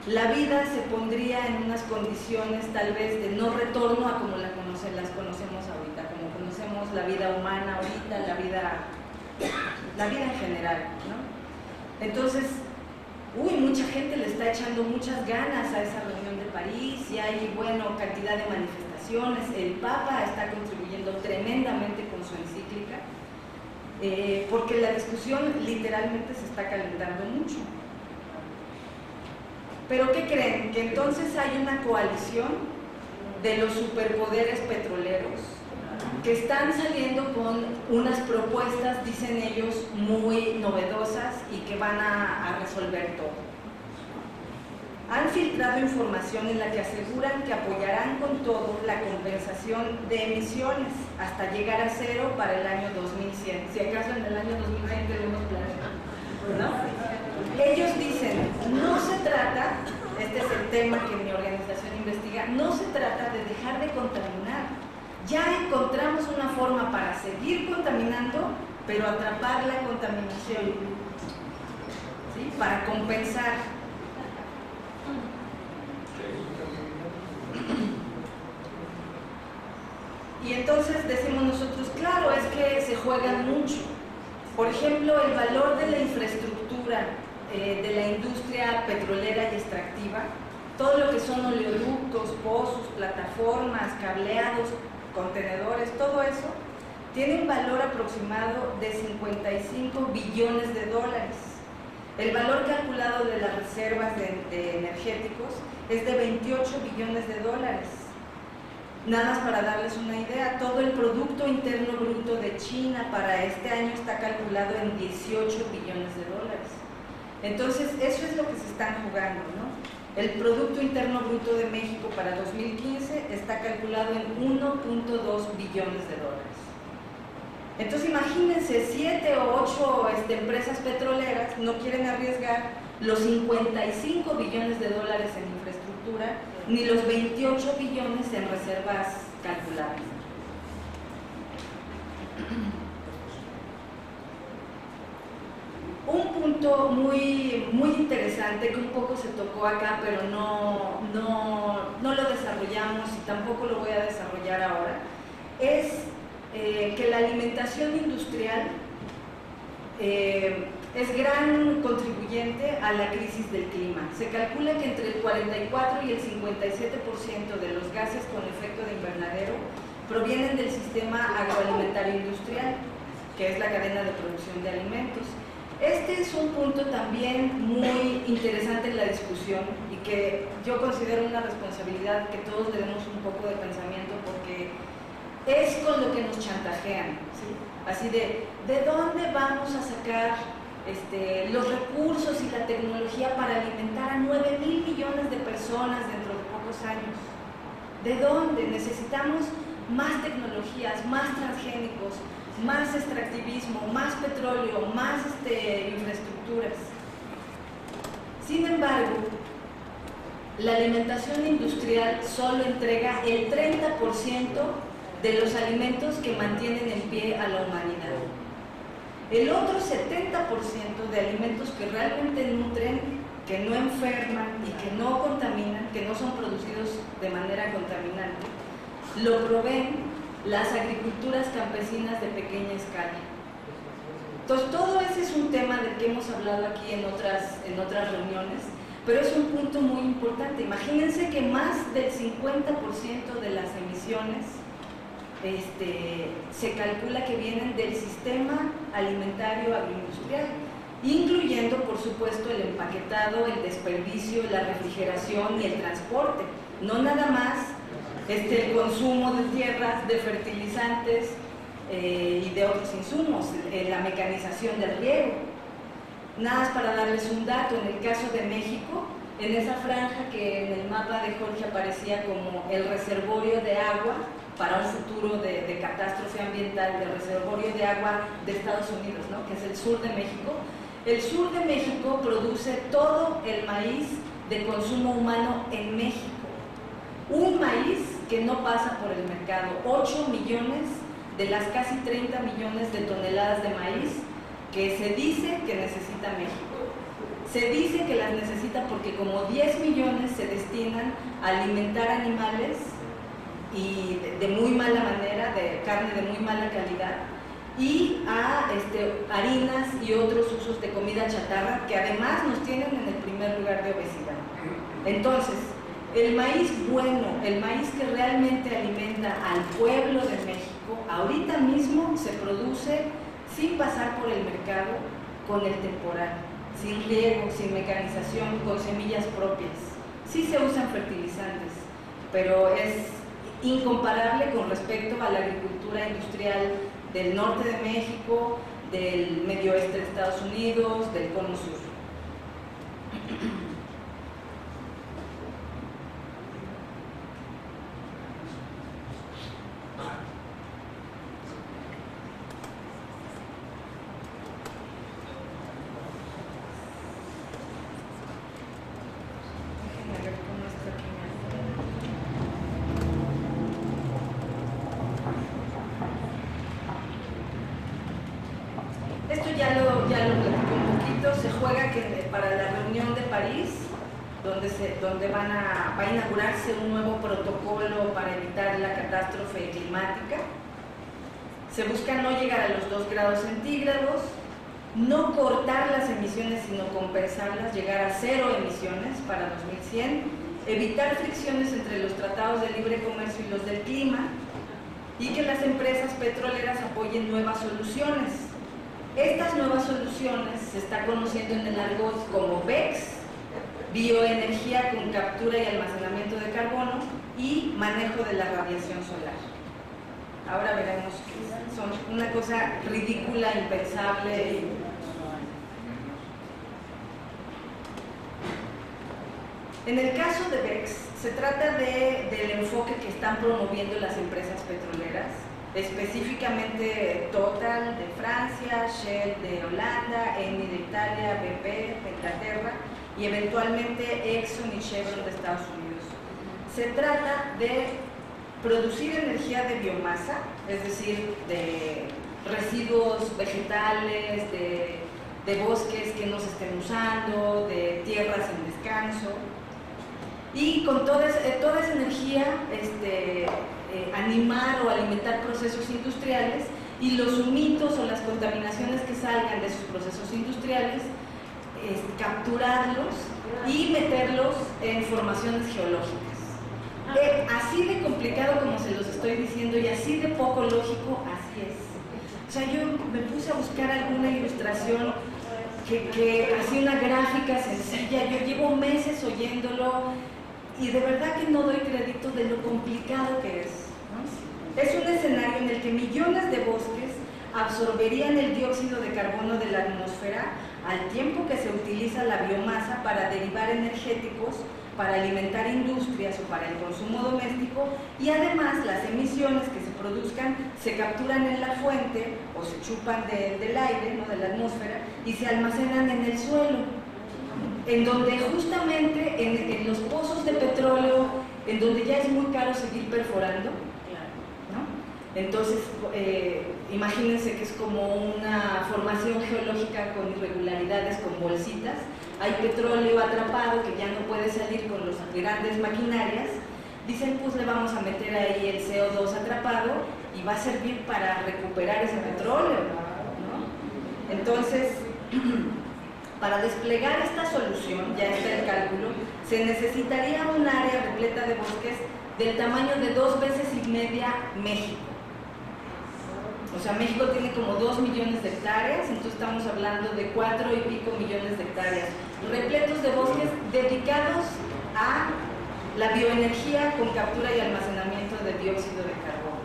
la vida se pondría en unas condiciones tal vez de no retorno a como las conocemos ahorita, como conocemos la vida humana ahorita, la vida en general, ¿no? Entonces, mucha gente le está echando muchas ganas a esa reunión de París y hay, bueno, cantidad de manifestaciones. El Papa está contribuyendo tremendamente con su encíclica, porque la discusión literalmente se está calentando mucho. Pero ¿qué creen? Que entonces hay una coalición de los superpoderes petroleros que están saliendo con unas propuestas, dicen ellos, muy novedosas y que van a resolver todo. Han filtrado información en la que aseguran que apoyarán con todo la compensación de emisiones hasta llegar a 0 para el año 2100. Si acaso en el año 2020 tenemos planes, ¿no? Ellos dicen, no se trata, este es el tema que mi organización investiga, no se trata de dejar de contaminar. Ya encontramos una forma para seguir contaminando, pero atrapar la contaminación, ¿sí? Para compensar. Y entonces decimos nosotros, claro, es que se juegan mucho. Por ejemplo, el valor de la infraestructura de la industria petrolera y extractiva, todo lo que son oleoductos, pozos, plataformas, cableados, contenedores, todo eso, tiene un valor aproximado de 55 billones de dólares. El valor calculado de las reservas de energéticos es de 28 billones de dólares. Nada más para darles una idea, todo el Producto Interno Bruto de China para este año está calculado en 18 billones de dólares. Entonces, eso es lo que se están jugando, ¿no? El Producto Interno Bruto de México para 2015 está calculado en 1.2 billones de dólares. Entonces, imagínense, 7 o 8 empresas petroleras no quieren arriesgar los 55 billones de dólares en infraestructura, ni los 28 billones en reservas calculadas. Un punto muy interesante que un poco se tocó acá, pero no lo desarrollamos y tampoco lo voy a desarrollar ahora, es que la alimentación industrial es gran contribuyente a la crisis del clima. Se calcula que entre el 44 y el 57% de los gases con efecto de invernadero provienen del sistema agroalimentario industrial, que es la cadena de producción de alimentos. Este es un punto también muy interesante en la discusión y que yo considero una responsabilidad que todos le demos un poco de pensamiento, porque es con lo que nos chantajean, ¿sí? Así ¿de dónde vamos a sacar los recursos y la tecnología para alimentar a 9,000 millones de personas dentro de pocos años? ¿De dónde? Necesitamos más tecnologías, más transgénicos, más extractivismo, más petróleo, más infraestructuras. Sin embargo, la alimentación industrial solo entrega el 30% de los alimentos que mantienen en pie a la humanidad. El otro 70% de alimentos que realmente nutren, que no enferman y que no contaminan, que no son producidos de manera contaminante, lo proveen las agriculturas campesinas de pequeña escala. Entonces, todo ese es un tema del que hemos hablado aquí en otras reuniones, pero es un punto muy importante. Imagínense que más del 50% de las emisiones se calcula que vienen del sistema alimentario agroindustrial, incluyendo, por supuesto, el empaquetado, el desperdicio, la refrigeración y el transporte. No nada más el consumo de tierras, de fertilizantes y de otros insumos, la mecanización del riego. Nada más para darles un dato, en el caso de México, en esa franja que en el mapa de Jorge aparecía como el reservorio de agua para un futuro de catástrofe ambiental, del reservorio de agua de Estados Unidos, ¿no?, que es el sur de México. El sur de México produce todo el maíz de consumo humano en México. Un maíz que no pasa por el mercado, 8 millones de las casi 30 millones de toneladas de maíz que se dice que necesita México. Se dice que las necesita porque como 10 millones se destinan a alimentar animales y de muy mala manera, de carne de muy mala calidad, y a harinas y otros usos de comida chatarra que además nos tienen en el primer lugar de obesidad. Entonces, el maíz bueno, el maíz que realmente alimenta al pueblo de México, ahorita mismo se produce sin pasar por el mercado, con el temporal, sin riego, sin mecanización, con semillas propias. Sí se usan fertilizantes, pero es incomparable con respecto a la agricultura industrial del norte de México, del medio oeste de Estados Unidos, del cono sur. Esto ya lo platico un poquito. Se juega que para la reunión de París, donde va a inaugurarse un nuevo protocolo para evitar la catástrofe climática, se busca no llegar a los 2 grados centígrados, no cortar las emisiones sino compensarlas, llegar a 0 emisiones para 2100, evitar fricciones entre los tratados de libre comercio y los del clima, y que las empresas petroleras apoyen nuevas soluciones. Estas nuevas soluciones se está conociendo en el argot como BECS, bioenergía con captura y almacenamiento de carbono y manejo de la radiación solar. Ahora veremos que son una cosa ridícula, impensable. En el caso de BECCS, se trata del enfoque que están promoviendo las empresas petroleras, específicamente Total de Francia, Shell de Holanda, Eni de Italia, BP de Inglaterra y eventualmente Exxon y Chevron de Estados Unidos. Se trata de producir energía de biomasa, es decir, de residuos vegetales, de bosques que no se estén usando, de tierras en descanso, y con toda esa energía animar o alimentar procesos industriales, y los humitos o las contaminaciones que salgan de sus procesos industriales, capturarlos y meterlos en formaciones geológicas. Así de complicado como se los estoy diciendo y así de poco lógico, así es. O sea, yo me puse a buscar alguna ilustración que hacía una gráfica sencilla. Yo llevo meses oyéndolo y de verdad que no doy crédito de lo complicado que es, ¿no? Es un escenario en el que millones de bosques absorberían el dióxido de carbono de la atmósfera al tiempo que se utiliza la biomasa para derivar energéticos, para alimentar industrias o para el consumo doméstico, y además las emisiones que se produzcan se capturan en la fuente o se chupan del aire, ¿no?, de la atmósfera, y se almacenan en el suelo, en donde justamente en los pozos de petróleo, en donde ya es muy caro seguir perforando, ¿no? Entonces, imagínense que es como una formación geológica con irregularidades, con bolsitas. Hay petróleo atrapado que ya no puede salir con las grandes maquinarias. Dicen, pues le vamos a meter ahí el CO2 atrapado y va a servir para recuperar ese petróleo, ¿no? Entonces, para desplegar esta solución, ya está el cálculo, se necesitaría un área repleta de bosques del tamaño de 2,5 veces México. O sea, México tiene como 2 millones de hectáreas, entonces estamos hablando de 4 y pico millones de hectáreas, repletos de bosques dedicados a la bioenergía con captura y almacenamiento de dióxido de carbono.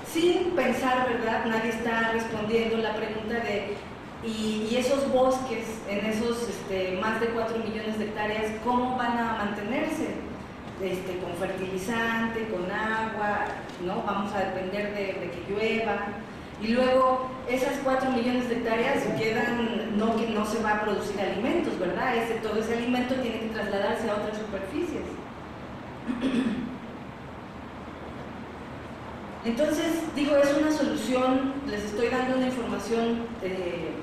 Sin pensar, ¿verdad? Nadie está respondiendo la pregunta de ¿y esos bosques en esos más de 4 millones de hectáreas, cómo van a mantenerse? Con fertilizante, con agua, ¿no? Vamos a depender de que llueva. Y luego esas 4 millones de hectáreas quedan, que no se va a producir alimentos, ¿verdad? Todo ese alimento tiene que trasladarse a otras superficies. Entonces, digo, es una solución, les estoy dando una información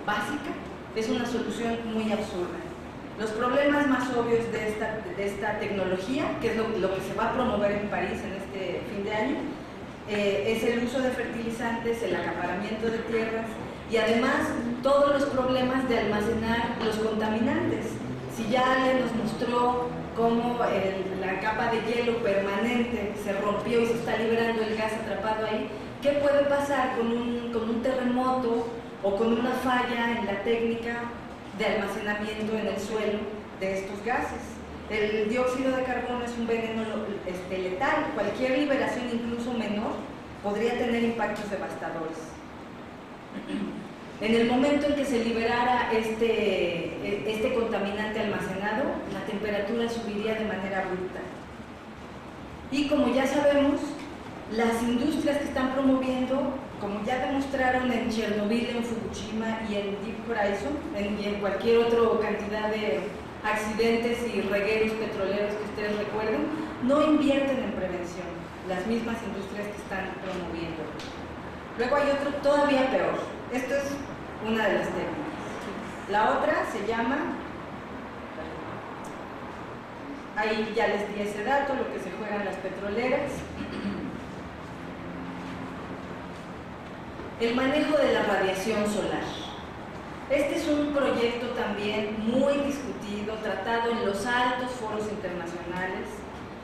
básica, es una solución muy absurda. Los problemas más obvios de esta tecnología, que es lo que se va a promover en París en este fin de año, es el uso de fertilizantes, el acaparamiento de tierras y además todos los problemas de almacenar los contaminantes. Si ya alguien nos mostró cómo la capa de hielo permanente se rompió y se está liberando el gas atrapado ahí, ¿qué puede pasar con un terremoto o con una falla en la técnica de almacenamiento en el suelo de estos gases? El dióxido de carbono es un veneno letal. Cualquier liberación, incluso menor, podría tener impactos devastadores. En el momento en que se liberara este contaminante almacenado, la temperatura subiría de manera brutal. Y como ya sabemos, las industrias que están promoviendo, como ya demostraron en Chernobyl, en Fukushima y en Deep Horizon, y en cualquier otra cantidad de accidentes y regueros petroleros que ustedes recuerden, no invierten en prevención, las mismas industrias que están promoviendo. Luego hay otro todavía peor. Esto es una de las técnicas. La otra se llama, ahí ya les di ese dato, lo que se juegan las petroleras. El manejo de la radiación solar. Este es un proyecto también muy discutido, tratado en los altos foros internacionales.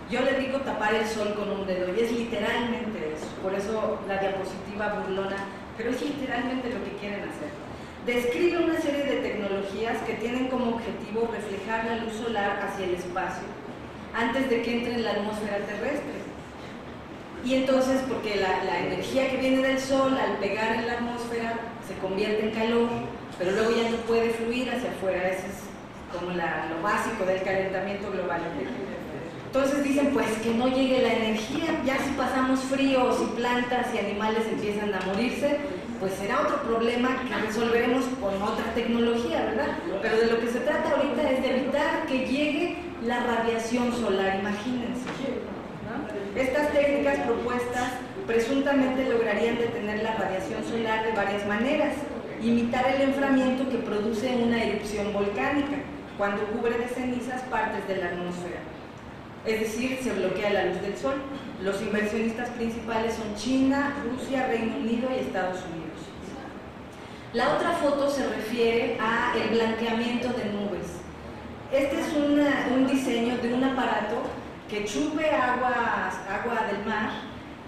Yo le digo tapar el sol con un dedo, y es literalmente eso. Por eso la diapositiva burlona, pero es literalmente lo que quieren hacer. describe una serie de tecnologías que tienen como objetivo reflejar la luz solar hacia el espacio antes de que entre en la atmósfera terrestre. Y entonces, porque la energía que viene del sol al pegar en la atmósfera se convierte en calor, pero luego ya no puede fluir hacia afuera. Ese es como lo básico del calentamiento global. Entonces dicen, pues que no llegue la energía, ya si pasamos frío, si plantas y animales empiezan a morirse, pues será otro problema que resolveremos con otra tecnología, ¿verdad? Pero de lo que se trata ahorita es de evitar que llegue la radiación solar, imagínense, ¿no? Estas técnicas propuestas presuntamente lograrían detener la radiación solar de varias maneras, imitar el enfriamiento que produce una erupción volcánica, cuando cubre de cenizas partes de la atmósfera. Es decir, se bloquea la luz del sol. Los inversionistas principales son China, Rusia, Reino Unido y Estados Unidos. La otra foto se refiere a el blanqueamiento de nubes. Este es un diseño de un aparato que chupe agua del mar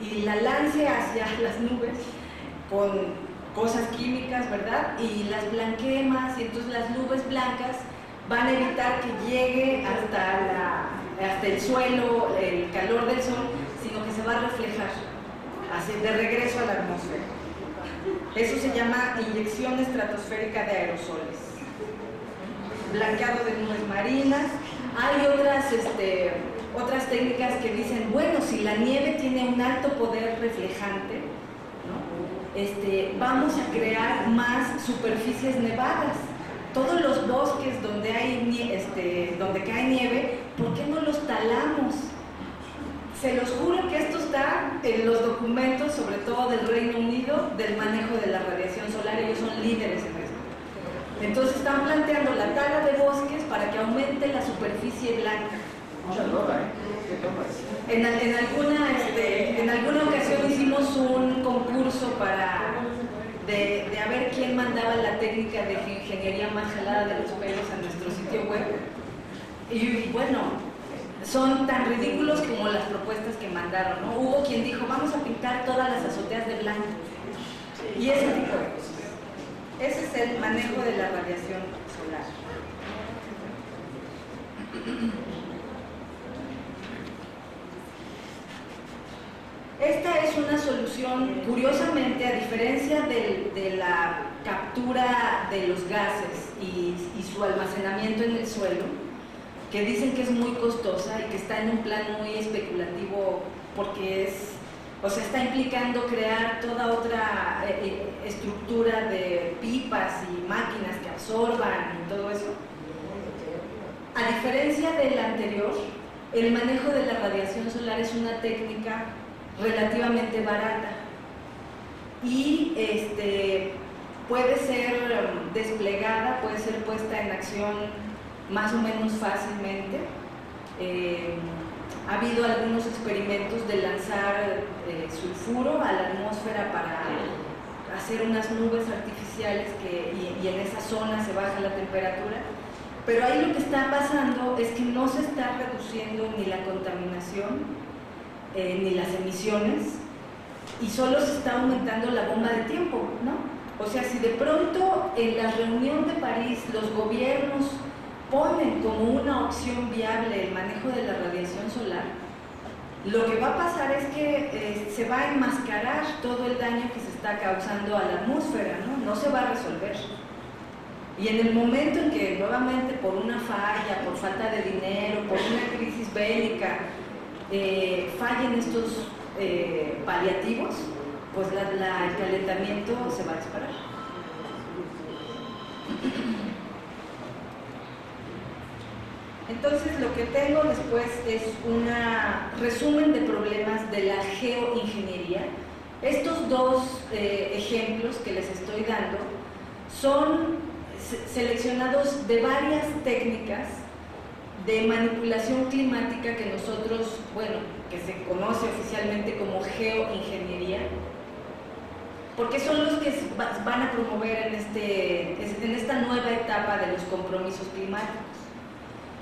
y la lance hacia las nubes con cosas químicas, ¿verdad? Y las blanquee más, y entonces las nubes blancas van a evitar que llegue hasta el suelo el calor del sol, sino que se va a reflejar de regreso a la atmósfera. Eso se llama inyección estratosférica de aerosoles. Blanqueado de nubes marinas. Hay otras técnicas que dicen, bueno, si la nieve tiene un alto poder reflejante, ¿no? Vamos a crear más superficies nevadas. Todos los bosques donde cae nieve, ¿por qué no los talamos? Se los juro que esto está en los documentos, sobre todo del Reino Unido, del manejo de la radiación solar. Ellos son líderes en esto. Entonces están planteando la tala de bosques para que aumente la superficie blanca. En alguna ocasión hicimos un concurso de a ver quién mandaba la técnica de ingeniería más jalada de los pelos a nuestro sitio web. Y bueno, son tan ridículos como las propuestas que mandaron, ¿no? Hubo quien dijo, vamos a pintar todas las azoteas de blanco. Y ese tipo de cosas. Ese es el manejo de la radiación solar. Esta es una solución, curiosamente, a diferencia de la captura de los gases y su almacenamiento en el suelo, que dicen que es muy costosa y que está en un plan muy especulativo porque está implicando crear toda otra estructura de pipas y máquinas que absorban y todo eso. A diferencia del anterior, el manejo de la radiación solar es una técnica relativamente barata y puede ser desplegada, puede ser puesta en acción más o menos fácilmente. Ha habido algunos experimentos de lanzar sulfuro a la atmósfera para hacer unas nubes artificiales y en esa zona se baja la temperatura, pero ahí lo que está pasando es que no se está reduciendo ni la contaminación ni las emisiones, y solo se está aumentando la bomba de tiempo, ¿no? O sea, si de pronto en la reunión de París los gobiernos ponen como una opción viable el manejo de la radiación solar, lo que va a pasar es que se va a enmascarar todo el daño que se está causando a la atmósfera, ¿no? No se va a resolver. Y en el momento en que nuevamente por una falla, por falta de dinero, por una crisis bélica, fallen estos paliativos, pues el calentamiento se va a disparar. Entonces lo que tengo después es un resumen de problemas de la geoingeniería. Estos dos ejemplos que les estoy dando son seleccionados de varias técnicas de manipulación climática que nosotros, que se conoce oficialmente como geoingeniería, porque son los que van a promover en esta nueva etapa de los compromisos climáticos.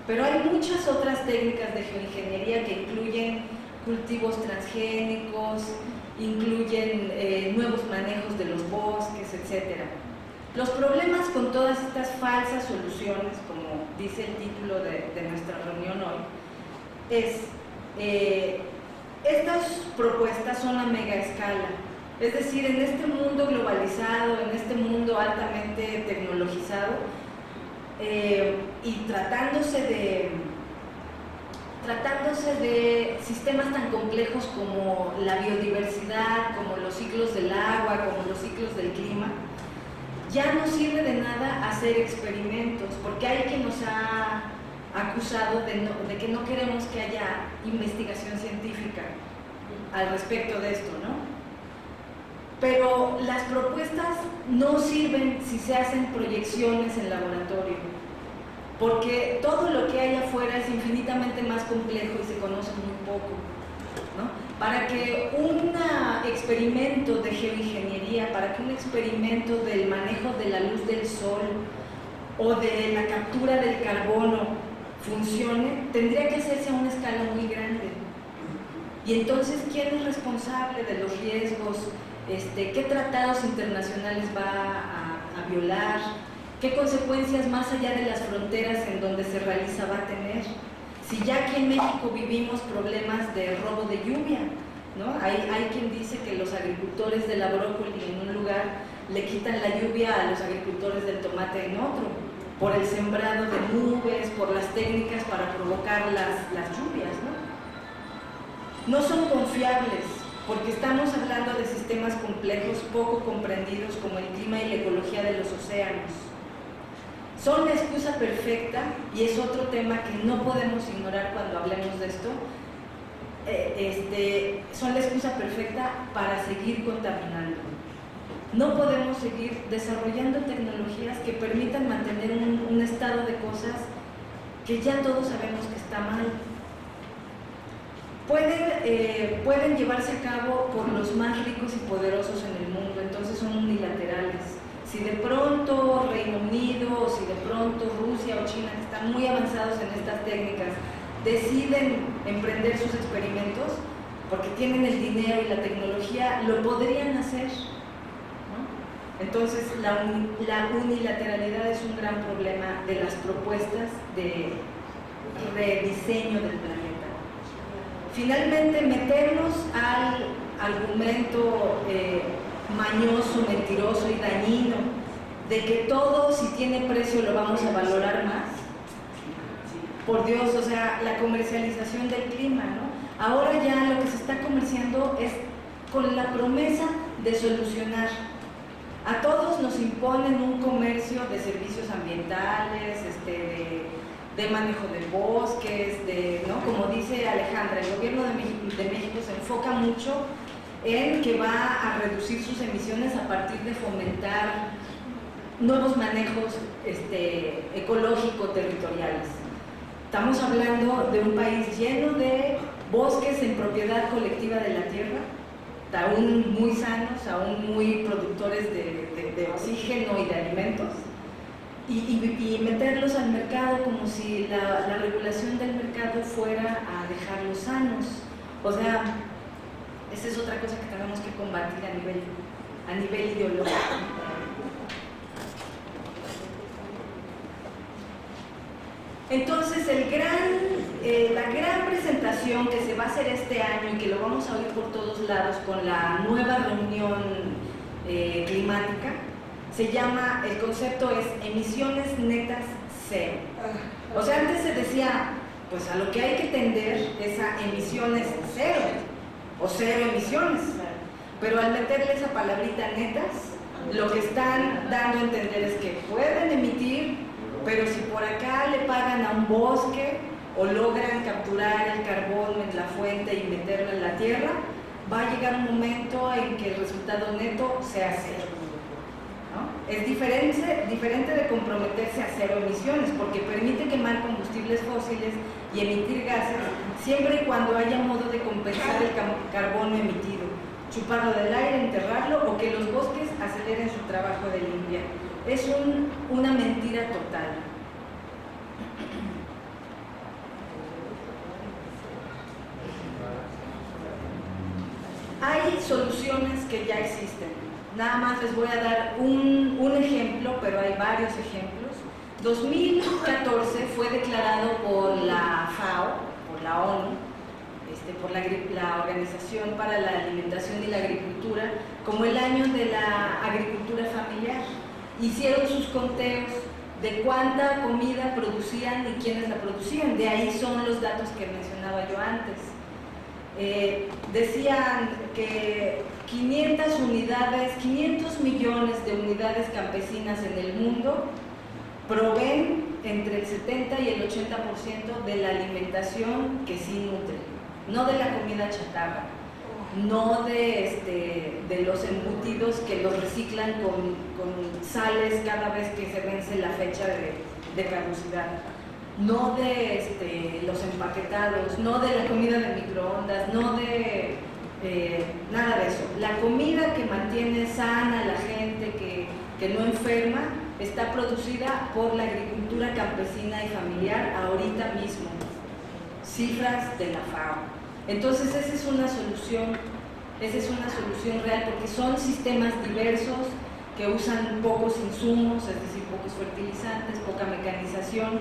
Pero hay muchas otras técnicas de geoingeniería que incluyen cultivos transgénicos, incluyen nuevos manejos de los bosques, etc. Los problemas con todas estas falsas soluciones, como dice el título de nuestra reunión hoy, es estas propuestas son a mega escala. Es decir, en este mundo globalizado, en este mundo altamente tecnologizado, y tratándose de sistemas tan complejos como la biodiversidad, como los ciclos del agua, como los ciclos del clima, ya no sirve de nada hacer experimentos, porque hay quien nos ha acusado de que no queremos que haya investigación científica al respecto de esto, ¿no? Pero las propuestas no sirven si se hacen proyecciones en laboratorio, porque todo lo que hay afuera es infinitamente más complejo y se conoce muy poco, ¿no? Para que un experimento de geoingeniería, para que un experimento del manejo de la luz del sol o de la captura del carbono funcione, tendría que hacerse a una escala muy grande. Y entonces, ¿quién es responsable de los riesgos? ¿Qué tratados internacionales va a violar? ¿Qué consecuencias más allá de las fronteras en donde se realiza va a tener? Si ya aquí en México vivimos problemas de robo de lluvia, ¿no? Hay quien dice que los agricultores de la brócoli en un lugar le quitan la lluvia a los agricultores del tomate en otro, por el sembrado de nubes, por las técnicas para provocar las lluvias, ¿no? No son confiables, porque estamos hablando de sistemas complejos poco comprendidos como el clima y la ecología de los océanos. Son la excusa perfecta, y es otro tema que no podemos ignorar cuando hablemos de esto, son la excusa perfecta para seguir contaminando. No podemos seguir desarrollando tecnologías que permitan mantener un estado de cosas que ya todos sabemos que está mal. Pueden llevarse a cabo por los más ricos y poderosos en el mundo, entonces son unilaterales. Si de pronto Reino Unido, o si de pronto Rusia o China, que están muy avanzados en estas técnicas, deciden emprender sus experimentos, porque tienen el dinero y la tecnología, lo podrían hacer, ¿no? Entonces la unilateralidad es un gran problema de las propuestas de rediseño del planeta. Finalmente, meternos al argumento mañoso, mentiroso y dañino de que todo, si tiene precio, lo vamos a valorar más. Por Dios, o sea, la comercialización del clima, ¿no? Ahora ya lo que se está comerciando es con la promesa de solucionar. A todos nos imponen un comercio de servicios ambientales, de manejo de bosques, ¿no? Como dice Alejandra, el gobierno de México se enfoca mucho en que va a reducir sus emisiones a partir de fomentar nuevos manejos ecológico-territoriales. Estamos hablando de un país lleno de bosques en propiedad colectiva de la tierra, aún muy sanos, aún muy productores de oxígeno y de alimentos, y meterlos al mercado como si la regulación del mercado fuera a dejarlos sanos. O sea, esa es otra cosa que tenemos que combatir a nivel ideológico. Entonces, la gran presentación que se va a hacer este año y que lo vamos a oír por todos lados con la nueva reunión climática, se llama, el concepto es emisiones netas cero. O sea, antes se decía, pues a lo que hay que tender es a emisiones cero, o cero emisiones, pero al meterle esa palabrita netas, lo que están dando a entender es que pueden emitir, pero si por acá le pagan a un bosque o logran capturar el carbono en la fuente y meterlo en la tierra, va a llegar un momento en que el resultado neto sea cero, ¿no? Es diferente de comprometerse a cero emisiones, porque permite quemar combustibles fósiles y emitir gases siempre y cuando haya modo de compensar el carbono emitido, chuparlo del aire, enterrarlo, o que los bosques aceleren su trabajo de limpia. Es una mentira total. Hay soluciones que ya existen. Nada más les voy a dar un ejemplo, pero hay varios ejemplos. 2014 fue declarado por la FAO, por la ONU, por la Organización para la Alimentación y la Agricultura, como el año de la agricultura familiar. Hicieron sus conteos de cuánta comida producían y quiénes la producían. De ahí son los datos que mencionaba yo antes. Decían que 500 millones de unidades campesinas en el mundo proveen entre el 70 y el 80% de la alimentación que sí nutre, no de la comida chatarra, no de los embutidos que los reciclan con sales cada vez que se vence la fecha de caducidad, no de los empaquetados, no de la comida de microondas, no de nada de eso. La comida que mantiene sana a la gente, que no enferma, está producida por la agricultura campesina y familiar ahorita mismo. Cifras de la FAO. Entonces esa es una solución real, porque son sistemas diversos que usan pocos insumos, es decir, pocos fertilizantes, poca mecanización,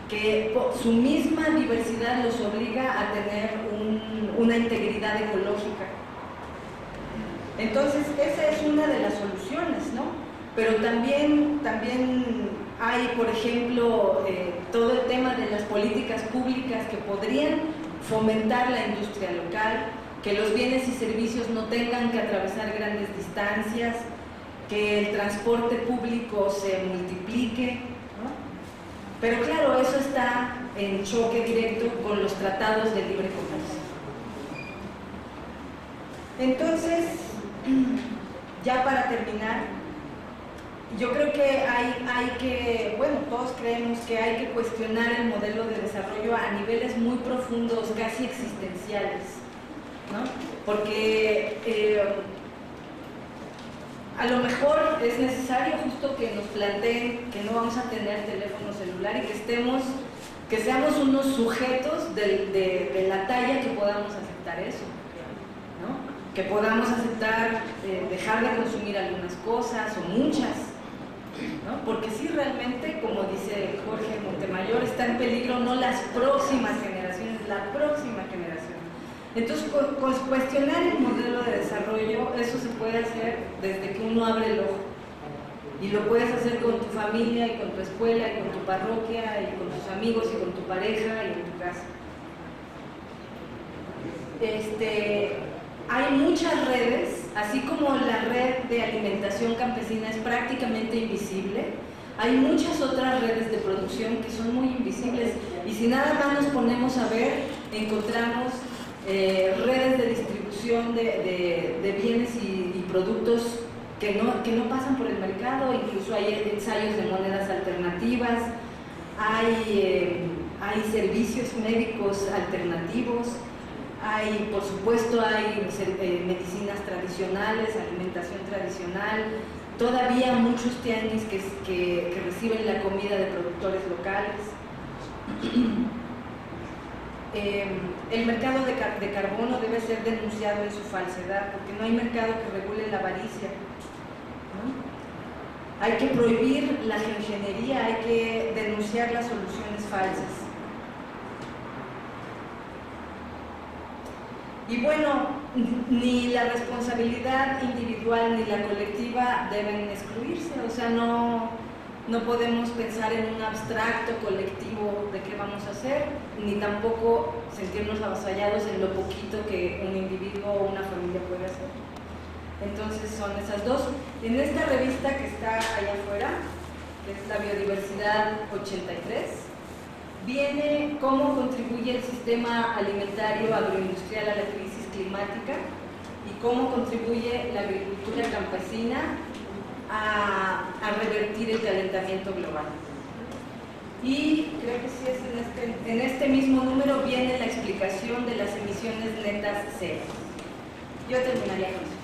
que su misma diversidad los obliga a tener una integridad ecológica. Entonces esa es una de las soluciones, ¿no? Pero también hay, por ejemplo, todo el tema de las políticas públicas que podrían fomentar la industria local, que los bienes y servicios no tengan que atravesar grandes distancias, que el transporte público se multiplique, ¿no? Pero claro, eso está en choque directo con los tratados de libre comercio. Entonces, ya para terminar, yo creo que hay que, bueno, todos creemos que hay que cuestionar el modelo de desarrollo a niveles muy profundos, casi existenciales, ¿no? Porque a lo mejor es necesario justo que nos planteen que no vamos a tener teléfono celular y que seamos unos sujetos de la talla que podamos aceptar eso, ¿no? Que podamos aceptar dejar de consumir algunas cosas o muchas, ¿no? Porque sí, realmente, como dice Jorge Montemayor, está en peligro no las próximas generaciones, la próxima generación. Entonces, cuestionar el modelo de desarrollo, eso se puede hacer desde que uno abre el ojo. Y lo puedes hacer con tu familia, y con tu escuela, y con tu parroquia, y con tus amigos, y con tu pareja, y en tu casa. Hay muchas redes, así como la red de alimentación campesina es prácticamente invisible, hay muchas otras redes de producción que son muy invisibles, y si nada más nos ponemos a ver, encontramos redes de distribución de bienes y productos que no pasan por el mercado. Incluso hay ensayos de monedas alternativas, hay servicios médicos alternativos, por supuesto hay medicinas tradicionales, alimentación tradicional, todavía muchos tianguis que reciben la comida de productores locales. El mercado de carbono debe ser denunciado en su falsedad, porque no hay mercado que regule la avaricia, ¿no? Hay que prohibir la geoingeniería, hay que denunciar las soluciones falsas. Y bueno, ni la responsabilidad individual ni la colectiva deben excluirse, o sea, no podemos pensar en un abstracto colectivo de qué vamos a hacer, ni tampoco sentirnos avasallados en lo poquito que un individuo o una familia puede hacer. Entonces son esas dos. En esta revista que está allá afuera, que es la Biodiversidad 83, viene cómo contribuye el sistema alimentario agroindustrial a la crisis climática y cómo contribuye la agricultura campesina a revertir el calentamiento global. Y creo que sí es en este mismo número viene la explicación de las emisiones netas cero. Yo terminaría con eso.